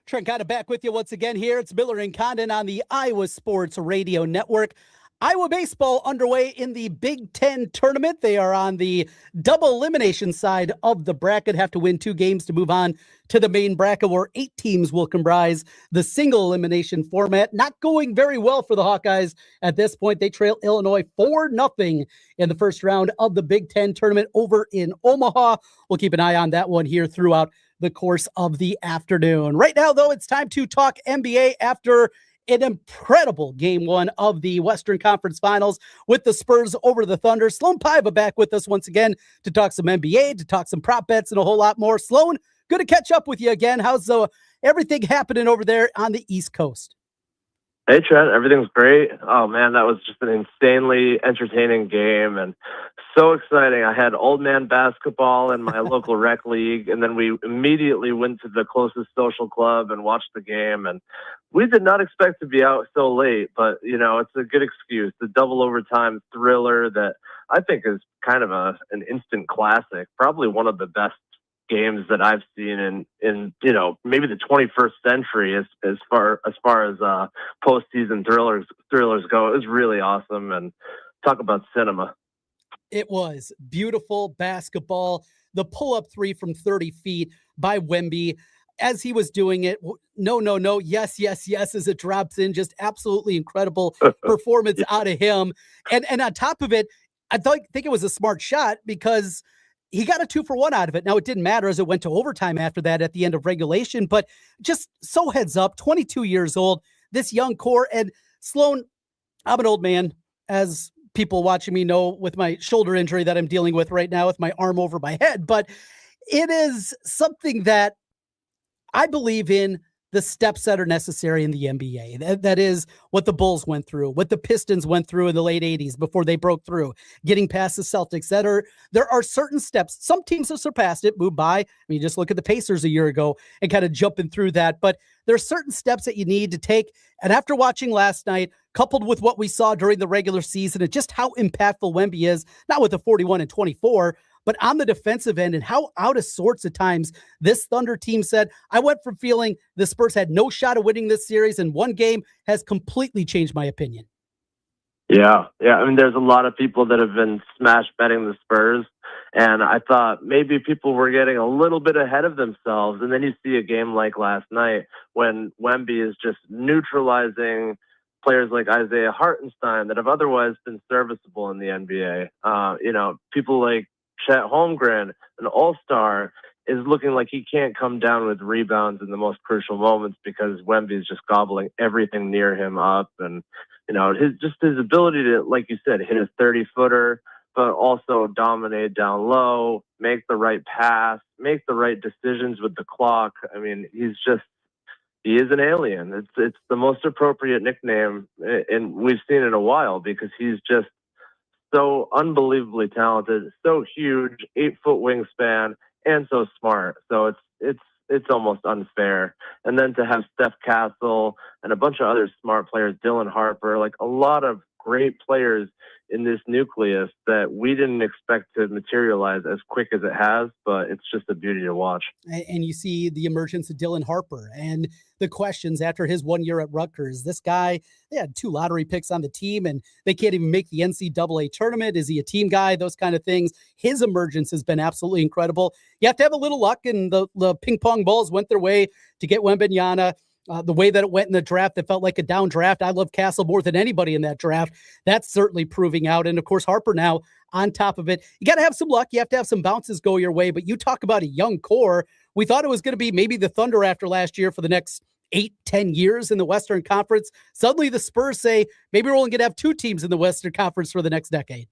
Trent Condon back with you once again here. It's Miller and Condon on the Iowa Sports Radio Network. Iowa baseball underway in the Big Ten tournament. They are on the double elimination side of the bracket, have to win 2 games to move on to the main bracket where 8 teams will comprise the single elimination format. Not going very well for the Hawkeyes at this point. They trail Illinois 4-0 in the first round of the Big Ten tournament over in Omaha. We'll keep an eye on that one here throughout the course of the afternoon. Right now, though, it's time to talk NBA after an incredible game 1 of the Western Conference Finals with the Spurs over the Thunder. Sloan Paiva back with us once again to talk some NBA, to talk some prop bets, and a whole lot more. Sloan, good to catch up with you again. How's everything happening over there on the East Coast? Hey, Trent, everything's great. Oh, man, that was just an insanely entertaining game and so exciting. I had old man basketball in my local rec league, and then we immediately went to the closest social club and watched the game. And we did not expect to be out so late, but, it's a good excuse. The double overtime thriller that I think is kind of an instant classic, probably one of the best games that I've seen in maybe the 21st century as far as postseason thrillers go. It was really awesome, and talk about cinema. It was beautiful basketball. The pull-up three from 30 feet by Wemby as he was doing it. No. Yes, as it drops in. Just absolutely incredible performance out of him. And on top of it, I think it was a smart shot because he got a 2-for-1 out of it. Now, it didn't matter as it went to overtime after that at the end of regulation, but just so heads up, 22 years old, this young core. And Sloan, I'm an old man, as people watching me know, with my shoulder injury that I'm dealing with right now with my arm over my head. But it is something that I believe in, the steps that are necessary in the NBA. That is what the Bulls went through, what the Pistons went through in the late 80s before they broke through, getting past the Celtics. There are certain steps. Some teams have surpassed it, moved by. I mean, just look at the Pacers a year ago and kind of jumping through that. But there are certain steps that you need to take. And after watching last night, coupled with what we saw during the regular season and just how impactful Wemby is, not with the 41 and 24, but on the defensive end and how out of sorts at times this Thunder team said, I went from feeling the Spurs had no shot of winning this series in one game has completely changed my opinion. Yeah. I mean, there's a lot of people that have been smash betting the Spurs, and I thought maybe people were getting a little bit ahead of themselves. And then you see a game like last night when Wemby is just neutralizing players like Isaiah Hartenstein that have otherwise been serviceable in the NBA. People like Chet Holmgren, an all-star, is looking like he can't come down with rebounds in the most crucial moments because Wemby is just gobbling everything near him up. And, his ability to, like you said, hit a 30-footer, but also dominate down low, make the right pass, make the right decisions with the clock. I mean, he is an alien. It's the most appropriate nickname, and we've seen in a while because he's just so unbelievably talented, so huge, 8-foot wingspan, and so smart. So it's almost unfair. And then to have Steph Castle and a bunch of other smart players, Dylan Harper, like a lot of great players in this nucleus that we didn't expect to materialize as quick as it has, but it's just a beauty to watch. And you see the emergence of Dylan Harper and the questions after his 1 year at Rutgers. This guy, they had 2 lottery picks on the team and they can't even make the NCAA tournament. Is he a team guy? Those kind of things. His emergence has been absolutely incredible. You have to have a little luck, and the ping pong balls went their way to get Wembanyama. The way that it went in the draft, it felt like a down draft. I love Castle more than anybody in that draft. That's certainly proving out. And of course, Harper now on top of it. You got to have some luck. You have to have some bounces go your way. But you talk about a young core. We thought it was going to be maybe the Thunder after last year for the next 8-10 years in the Western Conference. Suddenly the Spurs say, maybe we're only going to have 2 teams in the Western Conference for the next decade.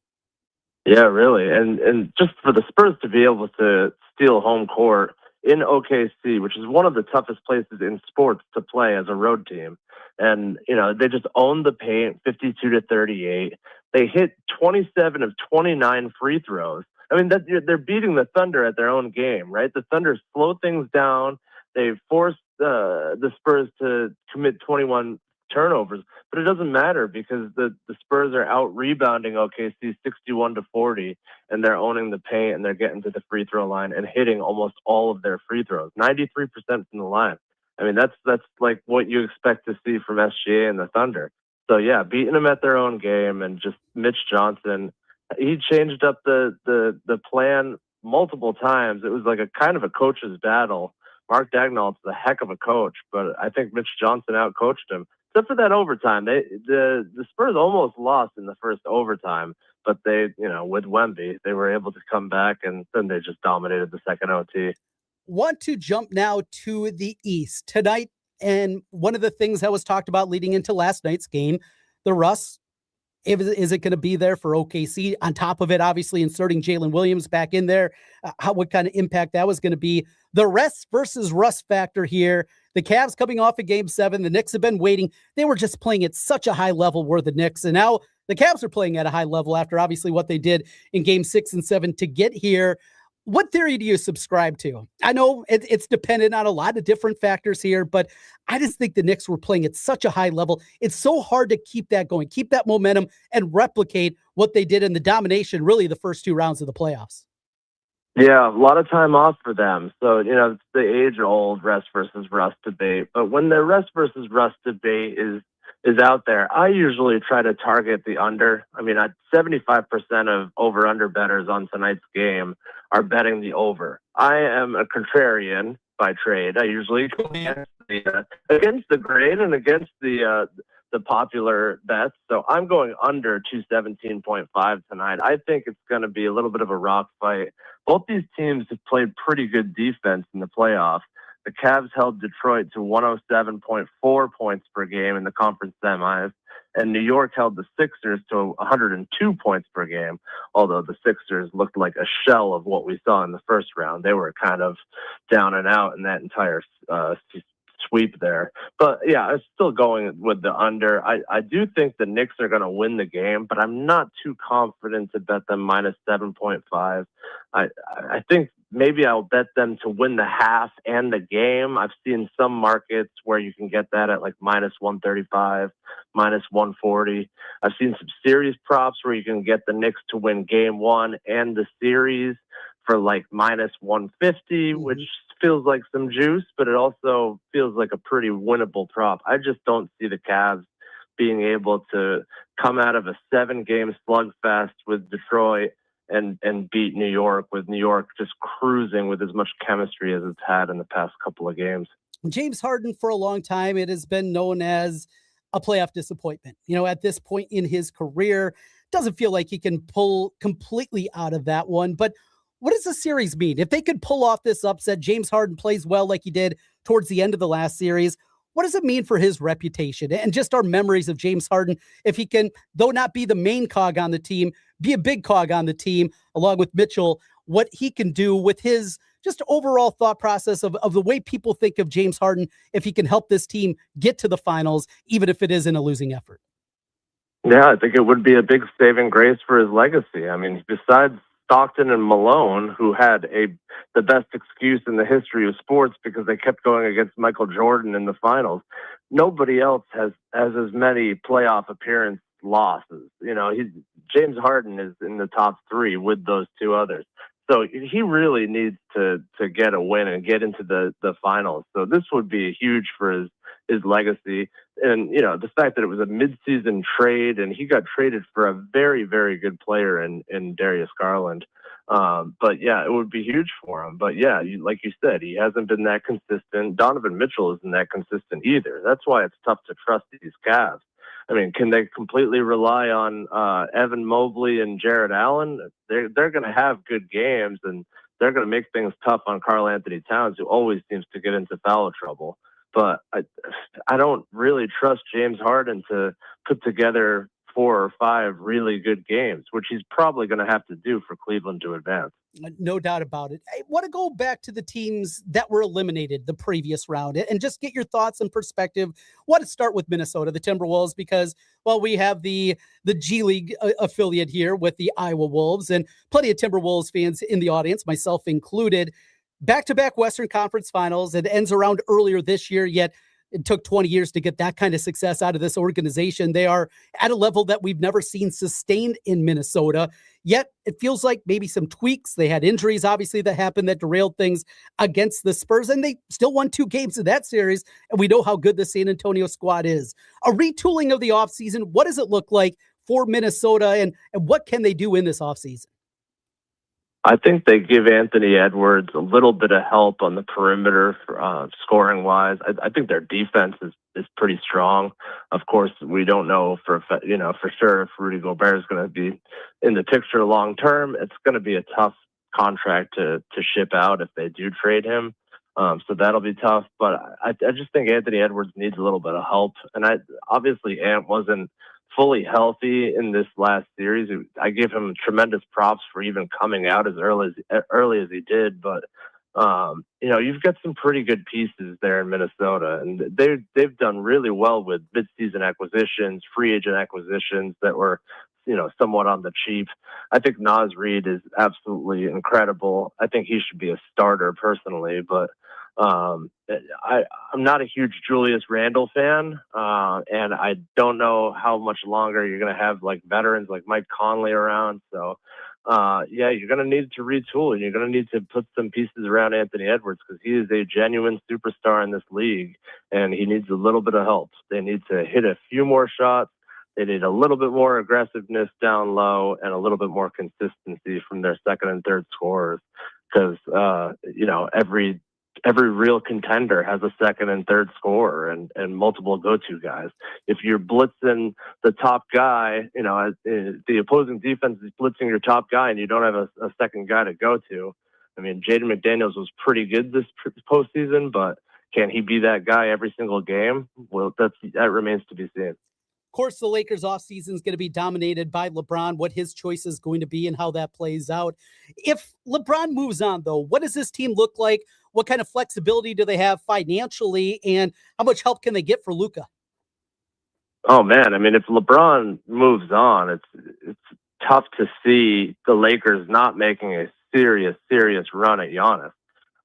Yeah, really. And just for the Spurs to be able to steal home court in OKC, which is one of the toughest places in sports to play as a road team. And, they just owned the paint 52-38. They hit 27 of 29 free throws. I mean, they're beating the Thunder at their own game, right? The Thunder slow things down. They forced the Spurs to commit 21 turnovers, but it doesn't matter because the Spurs are out rebounding OKC 61-40, and they're owning the paint and they're getting to the free throw line and hitting almost all of their free throws, 93% from the line. I mean, that's like what you expect to see from SGA and the Thunder. So yeah, beating them at their own game, and just Mitch Johnson, he changed up the plan multiple times. It was like a kind of a coach's battle. Mark Dagnall's a heck of a coach, but I think Mitch Johnson outcoached him. Except for that overtime, the Spurs almost lost in the first overtime, but they, with Wemby, they were able to come back, and then they just dominated the second OT. Want to jump now to the East tonight, and one of the things that was talked about leading into last night's game, the Russ Is it going to be there for OKC? On top of it, obviously inserting Jalen Williams back in there, what kind of impact that was going to be. The rest versus rust factor here. The Cavs coming off of Game 7. The Knicks have been waiting. They were just playing at such a high level, were the Knicks. And now the Cavs are playing at a high level after obviously what they did in Game 6 and 7 to get here. What theory do you subscribe to? I know it's dependent on a lot of different factors here, but I just think the Knicks were playing at such a high level. It's so hard to keep that going, keep that momentum, and replicate what they did in the domination, really the first 2 rounds of the playoffs. Yeah, a lot of time off for them. So, it's the age-old rest versus rust debate. But when the rest versus rust debate is out there, I usually try to target the under. I mean, 75% of over-under bettors on tonight's game are betting the over. I am a contrarian by trade. I usually go against the grain and against the popular bets. So I'm going under 217.5 tonight. I think it's going to be a little bit of a rock fight. Both these teams have played pretty good defense in the playoffs. The Cavs held Detroit to 107.4 points per game in the conference semis, and New York held the Sixers to 102 points per game, although the Sixers looked like a shell of what we saw in the first round. They were kind of down and out in that entire sweep there. But yeah, I'm still going with the under. I do think the Knicks are going to win the game, but I'm not too confident to bet them minus 7.5. I think maybe I'll bet them to win the half and the game. I've seen some markets where you can get that at like minus 135, minus 140. I've seen some series props where you can get the Knicks to win game 1 and the series for like minus 150, which feels like some juice, but it also feels like a pretty winnable prop. I just don't see the Cavs being able to come out of a 7-game slugfest with Detroit and beat New York, with New York just cruising with as much chemistry as it's had in the past couple of games. James Harden, for a long time, it has been known as a playoff disappointment. At this point in his career, doesn't feel like he can pull completely out of that one. But what does the series mean? If they could pull off this upset, James Harden plays well like he did towards the end of the last series. What does it mean for his reputation and just our memories of James Harden if he can, though not be the main cog on the team, be a big cog on the team along with Mitchell, what he can do with his just overall thought process of the way people think of James Harden if he can help this team get to the finals, even if it is in a losing effort? Yeah, I think it would be a big saving grace for his legacy. I mean, besides Stockton and Malone, who had the best excuse in the history of sports because they kept going against Michael Jordan in the finals, nobody else has as many playoff appearance losses. James Harden is in the top 3 with those 2 others. So he really needs to get a win and get into the finals. So this would be huge for his legacy. And, the fact that it was a midseason trade and he got traded for a very, very good player in Darius Garland. But yeah, it would be huge for him. But yeah, like you said, he hasn't been that consistent. Donovan Mitchell isn't that consistent either. That's why it's tough to trust these Cavs. I mean, can they completely rely on Evan Mobley and Jared Allen? They're going to have good games, and they're going to make things tough on Karl Anthony Towns, who always seems to get into foul trouble. But I don't really trust James Harden to put together 4 or 5 really good games, which he's probably going to have to do for Cleveland to advance. No doubt about it. I want to go back to the teams that were eliminated the previous round and just get your thoughts and perspective. I want to start with Minnesota, the Timberwolves, because, well, we have the G League affiliate here with the Iowa Wolves and plenty of Timberwolves fans in the audience, myself included. Back-to-back Western Conference Finals. It ends around earlier this year, yet it took 20 years to get that kind of success out of this organization. They are at a level that we've never seen sustained in Minnesota. Yet it feels like maybe some tweaks. They had injuries, obviously, that happened that derailed things against the Spurs, and they still won 2 games in that series, and we know how good the San Antonio squad is. A retooling of the offseason, what does it look like for Minnesota, and what can they do in this offseason? I think they give Anthony Edwards a little bit of help on the perimeter, scoring wise. I think their defense is pretty strong. Of course, we don't know for sure if Rudy Gobert is going to be in the picture long term. It's going to be a tough contract to ship out if they do trade him. So that'll be tough. But I just think Anthony Edwards needs a little bit of help. And obviously Ant wasn't fully healthy in this last series. I give him tremendous props for even coming out as early as he did. But you've got some pretty good pieces there in Minnesota, and they've done really well with midseason acquisitions, free agent acquisitions that were, somewhat on the cheap. I think Naz Reid is absolutely incredible. I think he should be a starter personally, but I'm not a huge Julius Randle fan, and I don't know how much longer you're going to have like veterans like Mike Conley around. So, you're going to need to retool, and you're going to need to put some pieces around Anthony Edwards because he is a genuine superstar in this league, and he needs a little bit of help. They need to hit a few more shots. They need a little bit more aggressiveness down low and a little bit more consistency from their second and third scorers because, every real contender has a second and third scorer and multiple go-to guys. If you're blitzing the top guy, the opposing defense is blitzing your top guy and you don't have a second guy to go to. I mean, Jaden McDaniels was pretty good this postseason, but can he be that guy every single game? Well, that remains to be seen. Of course, the Lakers offseason is going to be dominated by LeBron, what his choice is going to be and how that plays out. If LeBron moves on, though, what does this team look like? What kind of flexibility do they have financially, and how much help can they get for Luka? Oh, man. I mean, if LeBron moves on, it's tough to see the Lakers not making a serious run at Giannis.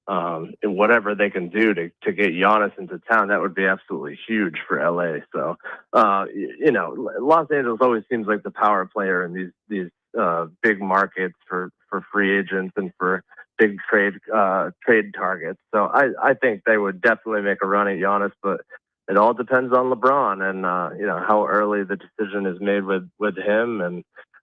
And whatever they can do to get Giannis into town, that would be absolutely huge for LA. So, Los Angeles always seems like the power player in these big markets for free agents and for big trade targets. So I think they would definitely make a run at Giannis, but it all depends on LeBron and, how early the decision is made with him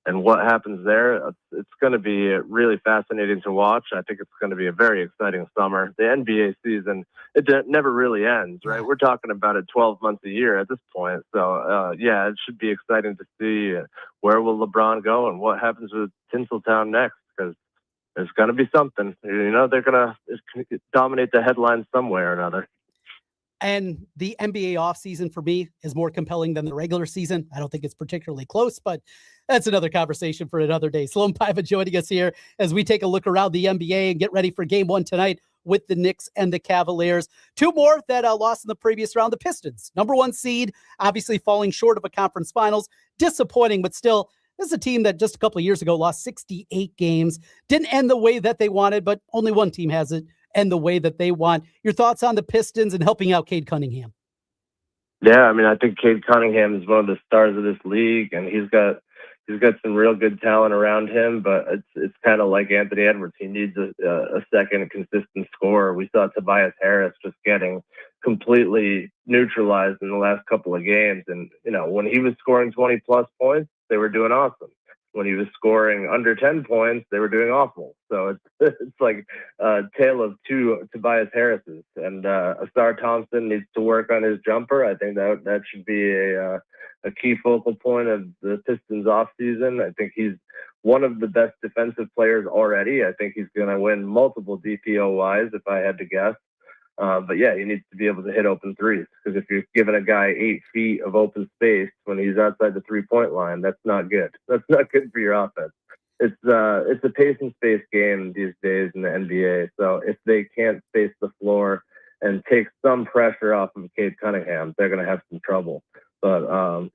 and what happens there. It's going to be really fascinating to watch. I think it's going to be a very exciting summer. The NBA season, it never really ends, right? We're talking about it 12 months a year at this point. So, it should be exciting to see where will LeBron go and what happens with Tinseltown next, because there's going to be something. They're going to dominate the headlines some way or another. And the NBA offseason for me is more compelling than the regular season. I don't think it's particularly close, but that's another conversation for another day. Sloan Paiva joining us here as we take a look around the NBA and get ready for game one tonight with the Knicks and the Cavaliers. Two more that lost in the previous round. The Pistons, number one seed, obviously falling short of a conference finals. Disappointing, but still, this is a team that just a couple of years ago lost 68 games. Didn't end the way that they wanted, but only one team has it and the way that they want. Your thoughts on the Pistons and helping out Cade Cunningham? Yeah, I mean, I think Cade Cunningham is one of the stars of this league, and he's got some real good talent around him, but it's kind of like Anthony Edwards. He needs a second consistent scorer. We saw Tobias Harris just getting completely neutralized in the last couple of games. And, when he was scoring 20-plus points, they were doing awesome. When he was scoring under 10 points, they were doing awful. So it's like a tale of two Tobias Harrises. And Asar Thompson needs to work on his jumper. I think that should be a key focal point of the Pistons offseason. I think he's one of the best defensive players already. I think he's going to win multiple DPOYs if I had to guess. But he needs to be able to hit open threes, because if you're giving a guy 8 feet of open space when he's outside the 3-point line, that's not good. That's not good for your offense. It's a pace and space game these days in the NBA. So if they can't space the floor and take some pressure off of Cade Cunningham, they're going to have some trouble. But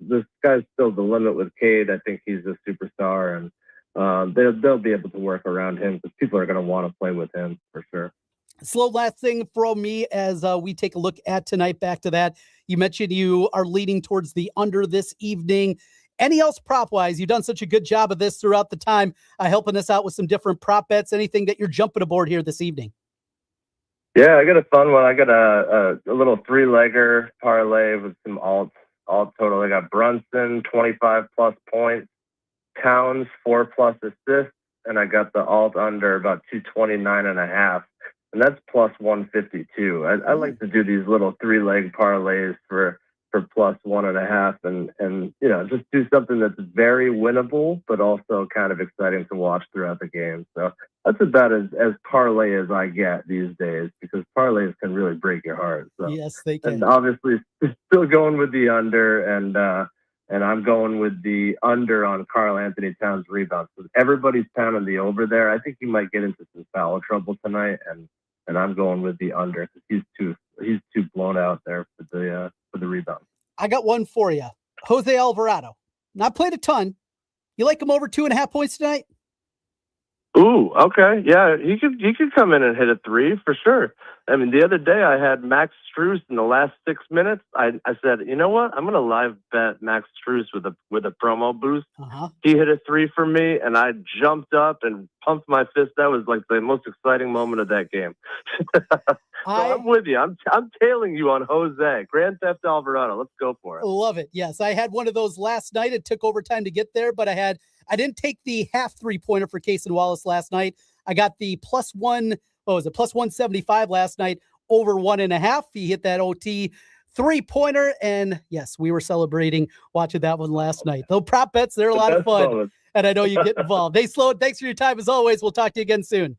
this guy's still the limit with Cade. I think he's a superstar, and they'll be able to work around him because people are going to want to play with him for sure. Slow last thing from me as we take a look at tonight. Back to that, you mentioned you are leaning towards the under this evening. Any else prop wise? You've done such a good job of this throughout the time, helping us out with some different prop bets. Anything that you're jumping aboard here this evening? Yeah, I got a fun one. I got a little 3-legger parlay with some alt total. I got Brunson 25+ points, Towns 4+ assists, and I got the alt under about 229.5. And that's plus 152. I like to do these little 3-leg parlays for plus 1.5 and just do something that's very winnable, but also kind of exciting to watch throughout the game. So that's about as parlay as I get these days, because parlays can really break your heart. So, yes, they can. And obviously still going with the under, and and I'm going with the under on Karl Anthony Towns rebounds. Everybody's pounding the over there. I think he might get into some foul trouble tonight, and I'm going with the under because he's too blown out there for the rebound. I got one for you. Jose Alvarado. Not played a ton. You like him over 2.5 points tonight? Ooh, okay. Yeah, he could come in and hit a 3 for sure. I mean, the other day I had Max Strus in the last 6 minutes. I said, you know what? I'm going to live bet Max Strus with a promo boost. He hit a 3 for me, and I jumped up and pumped my fist. That was like the most exciting moment of that game. I'm with you. I'm tailing you on Jose. Grand Theft Alvarado. Let's go for it. Love it. Yes, I had one of those last night. It took overtime to get there, but I didn't take the half 3-pointer for Cason Wallace last night. I got the plus 175 last night, over 1.5. He hit that OT 3-pointer, and yes, we were celebrating watching that one last night. Those prop bets, they're a lot of fun, and I know you get involved. Hey, Sloan, thanks for your time as always. We'll talk to you again soon.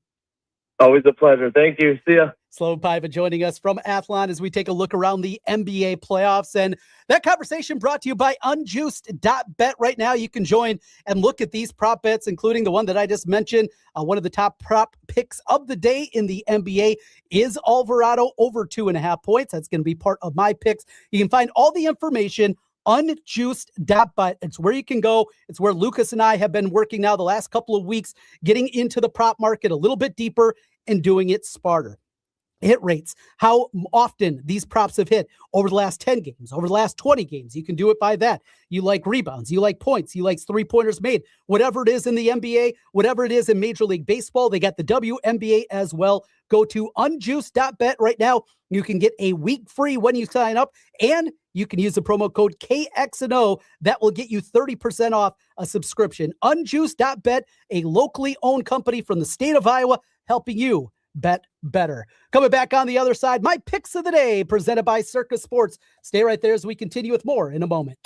Always a pleasure. Thank you. See ya. Sloan Paiva joining us from Athlon as we take a look around the NBA playoffs. And that conversation brought to you by Unjuiced.bet. Right now, you can join and look at these prop bets, including the one that I just mentioned. One of the top prop picks of the day in the NBA is Alvarado over 2.5 points. That's going to be part of my picks. You can find all the information Unjuiced.bet. It's where you can go. It's where Lucas and I have been working now the last couple of weeks, getting into the prop market a little bit deeper and doing it smarter. Hit rates, how often these props have hit over the last 10 games, over the last 20 games. You can do it by that. You like rebounds, you like points, you like 3-pointers made, whatever it is in the NBA, whatever it is in Major League Baseball. They got the WNBA as well. Go to Unjuiced.bet right now. You can get a week free when you sign up, and you can use the promo code KXNO. That will get you 30% off a subscription. Unjuiced.bet, a locally owned company from the state of Iowa, helping you bet better. Coming back on the other side, my picks of the day presented by Circus Sports. Stay right there as we continue with more in a moment.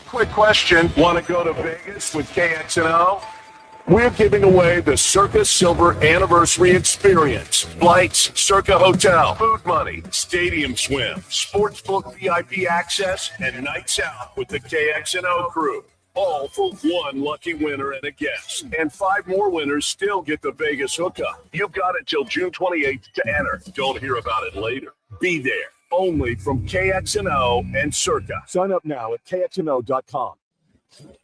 Quick question. Want to go to Vegas with KXNO? We're giving away the Circa Silver Anniversary Experience. Flights, Circa Hotel, food money, stadium swim, sportsbook VIP access, and nights out with the KXNO crew. All for one lucky winner and a guest. And 5 more winners still get the Vegas hookup. You've got until June 28th to enter. Don't hear about it later. Be there. Only from KXNO and Circa. Sign up now at KXNO.com.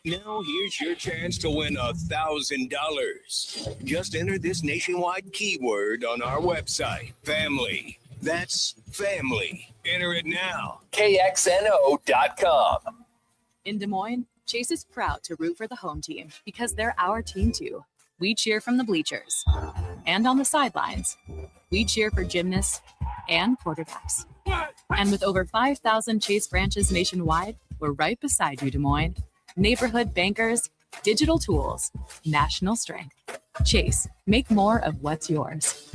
Now here's your chance to win $1,000. Just enter this nationwide keyword on our website, family. That's family. Enter it now. KXNO.com. In Des Moines, Chase is proud to root for the home team because they're our team too. We cheer from the bleachers. And on the sidelines, we cheer for gymnasts and quarterbacks. And with over 5,000 Chase branches nationwide, we're right beside you, Des Moines. Neighborhood bankers, digital tools, national strength. Chase, make more of what's yours.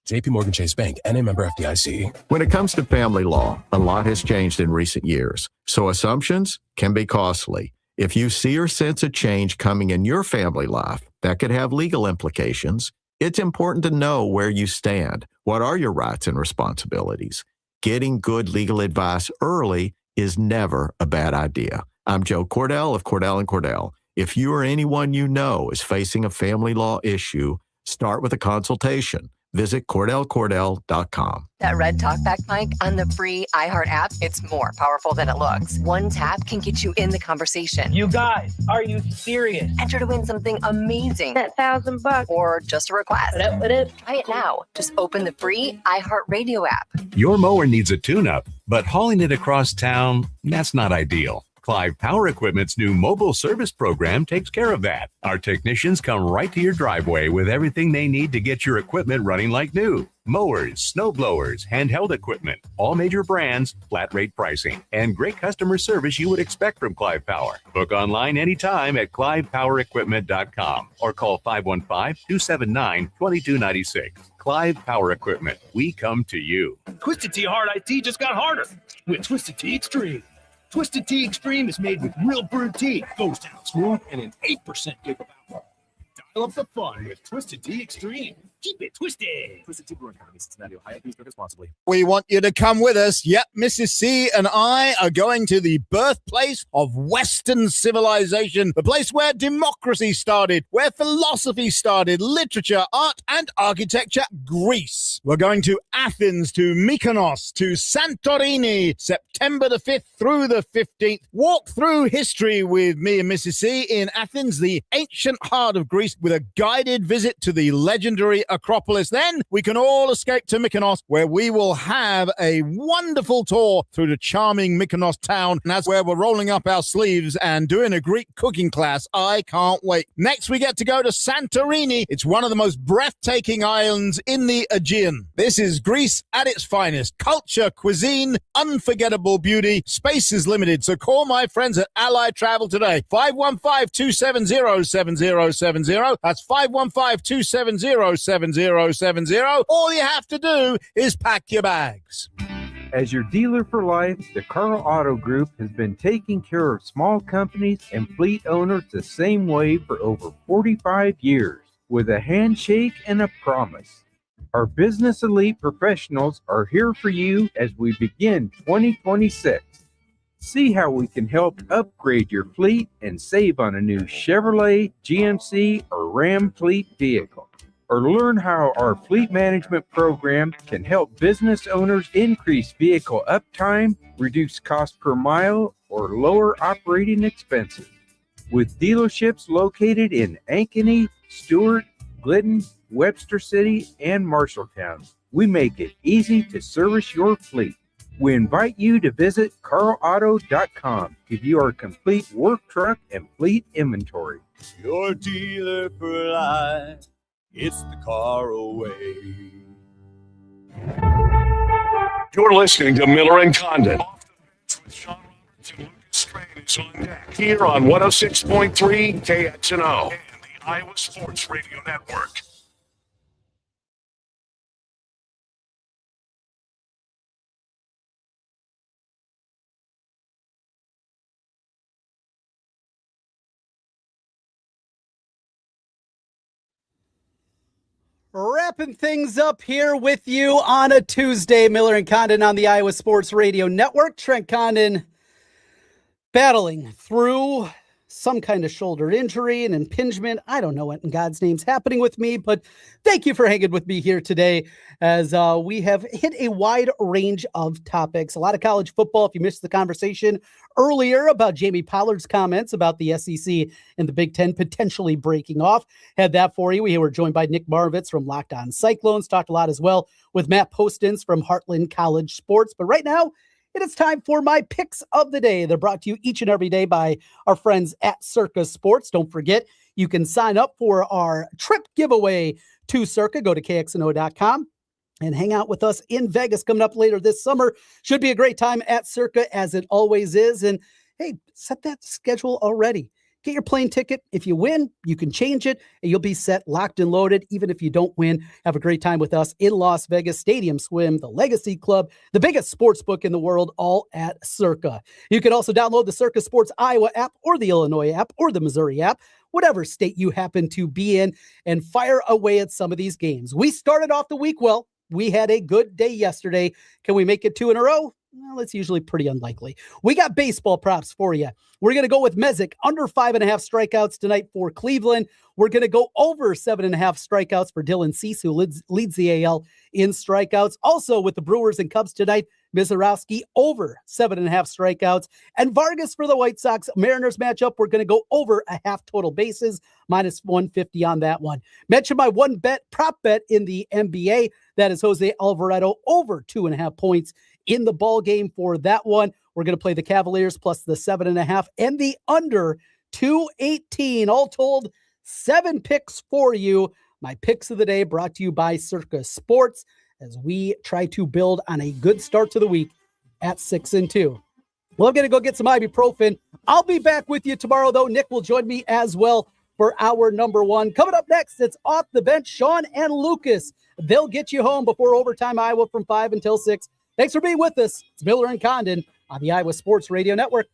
JP Morgan Chase Bank, N.A. member FDIC. When it comes to family law, a lot has changed in recent years, so assumptions can be costly. If you see or sense a change coming in your family life that could have legal implications, it's important to know where you stand. What are your rights and responsibilities? Getting good legal advice early is never a bad idea. I'm Joe Cordell of Cordell & Cordell. If you or anyone you know is facing a family law issue, start with a consultation. Visit CordellCordell.com. That red talkback mic on the free iHeart app, it's more powerful than it looks. One tap can get you in the conversation. You guys, are you serious? Enter to win something amazing. That $1,000 or just a request. What up? Try it now. Just open the free iHeart Radio app. Your mower needs a tune-up, but hauling it across town, that's not ideal. Clive Power Equipment's new mobile service program takes care of that. Our technicians come right to your driveway with everything they need to get your equipment running like new. Mowers, snow blowers, handheld equipment, all major brands, flat rate pricing, and great customer service you would expect from Clive Power. Book online anytime at ClivePowerEquipment.com or call 515-279-2296. Clive Power Equipment. We come to you. Twisted Tea Hard IT just got harder with Twisted Tea Extreme. Twisted Tea Extreme is made with real brewed tea. Goes down smooth and an 8% gig of alcohol. Dial up the fun with Twisted Tea Extreme. Keep it twisted. Twisted Tea Brewing Company, Cincinnati, Ohio. Please drink responsibly. We want you to come with us. Yep, Mrs. C and I are going to the birthplace of Western civilization, the place where democracy started, where philosophy started, literature, art, and architecture, Greece. We're going to Athens, to Mykonos, to Santorini, September the 5th through the 15th. Walk through history with me and Mrs. C in Athens, the ancient heart of Greece, with a guided visit to the legendary Acropolis. Then we can all escape to Mykonos, where we will have a wonderful tour through the charming Mykonos town. And that's where we're rolling up our sleeves and doing a Greek cooking class. I can't wait. Next, we get to go to Santorini. It's one of the most breathtaking islands in the Aegean. This is Greece at its finest. Culture, cuisine, unforgettable beauty. Space is limited, so call my friends at Ally Travel today. 515-270-7070. That's 515-270-7070. All you have to do is pack your bags. As your dealer for life, the Carl Auto Group has been taking care of small companies and fleet owners the same way for over 45 years, with a handshake and a promise. Our business elite professionals are here for you as we begin 2026. See how we can help upgrade your fleet and save on a new Chevrolet, GMC, or Ram fleet vehicle. Or learn how our fleet management program can help business owners increase vehicle uptime, reduce cost per mile, or lower operating expenses. With dealerships located in Ankeny, Stewart, Glidden, Webster City, and Marshalltown, we make it easy to service your fleet. We invite you to visit carlauto.com to view our complete work truck and fleet inventory. Your dealer for life. It's the Carl way. You're listening to Miller and Condon. With Sean Roberts and Lucas Strain is on deck here on 106.3 KXNO and the Iowa Sports Radio Network. Wrapping things up here with you on a Tuesday. Miller and Condon on the Iowa Sports Radio Network. Trent Condon battling through some kind of shoulder injury and impingement. I don't know what in God's name's happening with me, but thank you for hanging with me here today as we have hit a wide range of topics. A lot of college football. If you missed the conversation earlier about Jamie Pollard's comments about the SEC and the Big Ten potentially breaking off, had that for you. We were joined by Nick Marovets from Locked On Cyclones. Talked a lot as well with Matt Postins from Heartland College Sports. But right now, it is time for my picks of the day. They're brought to you each and every day by our friends at Circa Sports. Don't forget, you can sign up for our trip giveaway to Circa. Go to KXNO.com and hang out with us in Vegas coming up later this summer. Should be a great time at Circa, as it always is. And hey, set that schedule already. Get your plane ticket. If you win, you can change it, and you'll be set, locked and loaded. Even if you don't win, have a great time with us in Las Vegas. Stadium Swim, the Legacy Club, the biggest sports book in the world, all at Circa. You can also download the Circa Sports Iowa app or the Illinois app or the Missouri app, whatever state you happen to be in, and fire away at some of these games. We started off the week well. We had a good day yesterday. Can we make it 2 in a row? Well, it's usually pretty unlikely. We got baseball props for you. We're going to go with Mezek under 5.5 strikeouts tonight for Cleveland. We're going to go over 7.5 strikeouts for Dylan Cease, who leads the AL in strikeouts. Also with the Brewers and Cubs tonight, Mizorowski over 7.5 strikeouts. And Vargas for the White Sox Mariners matchup. We're going to go over a half total bases, minus 150 on that one. Mention my one prop bet in the NBA. That is Jose Alvarado over 2.5 points in the ball game for that one. We're going to play the Cavaliers plus the 7.5 and the under 218. All told, 7 picks for you. My picks of the day brought to you by Circa Sports as we try to build on a good start to the week at 6-2. Well, I'm going to go get some ibuprofen. I'll be back with you tomorrow, though. Nick will join me as well for hour number 1. Coming up next, it's Off the Bench. Sean and Lucas, they'll get you home before overtime Iowa from 5 until 6. Thanks for being with us. It's Miller and Condon on the Iowa Sports Radio Network.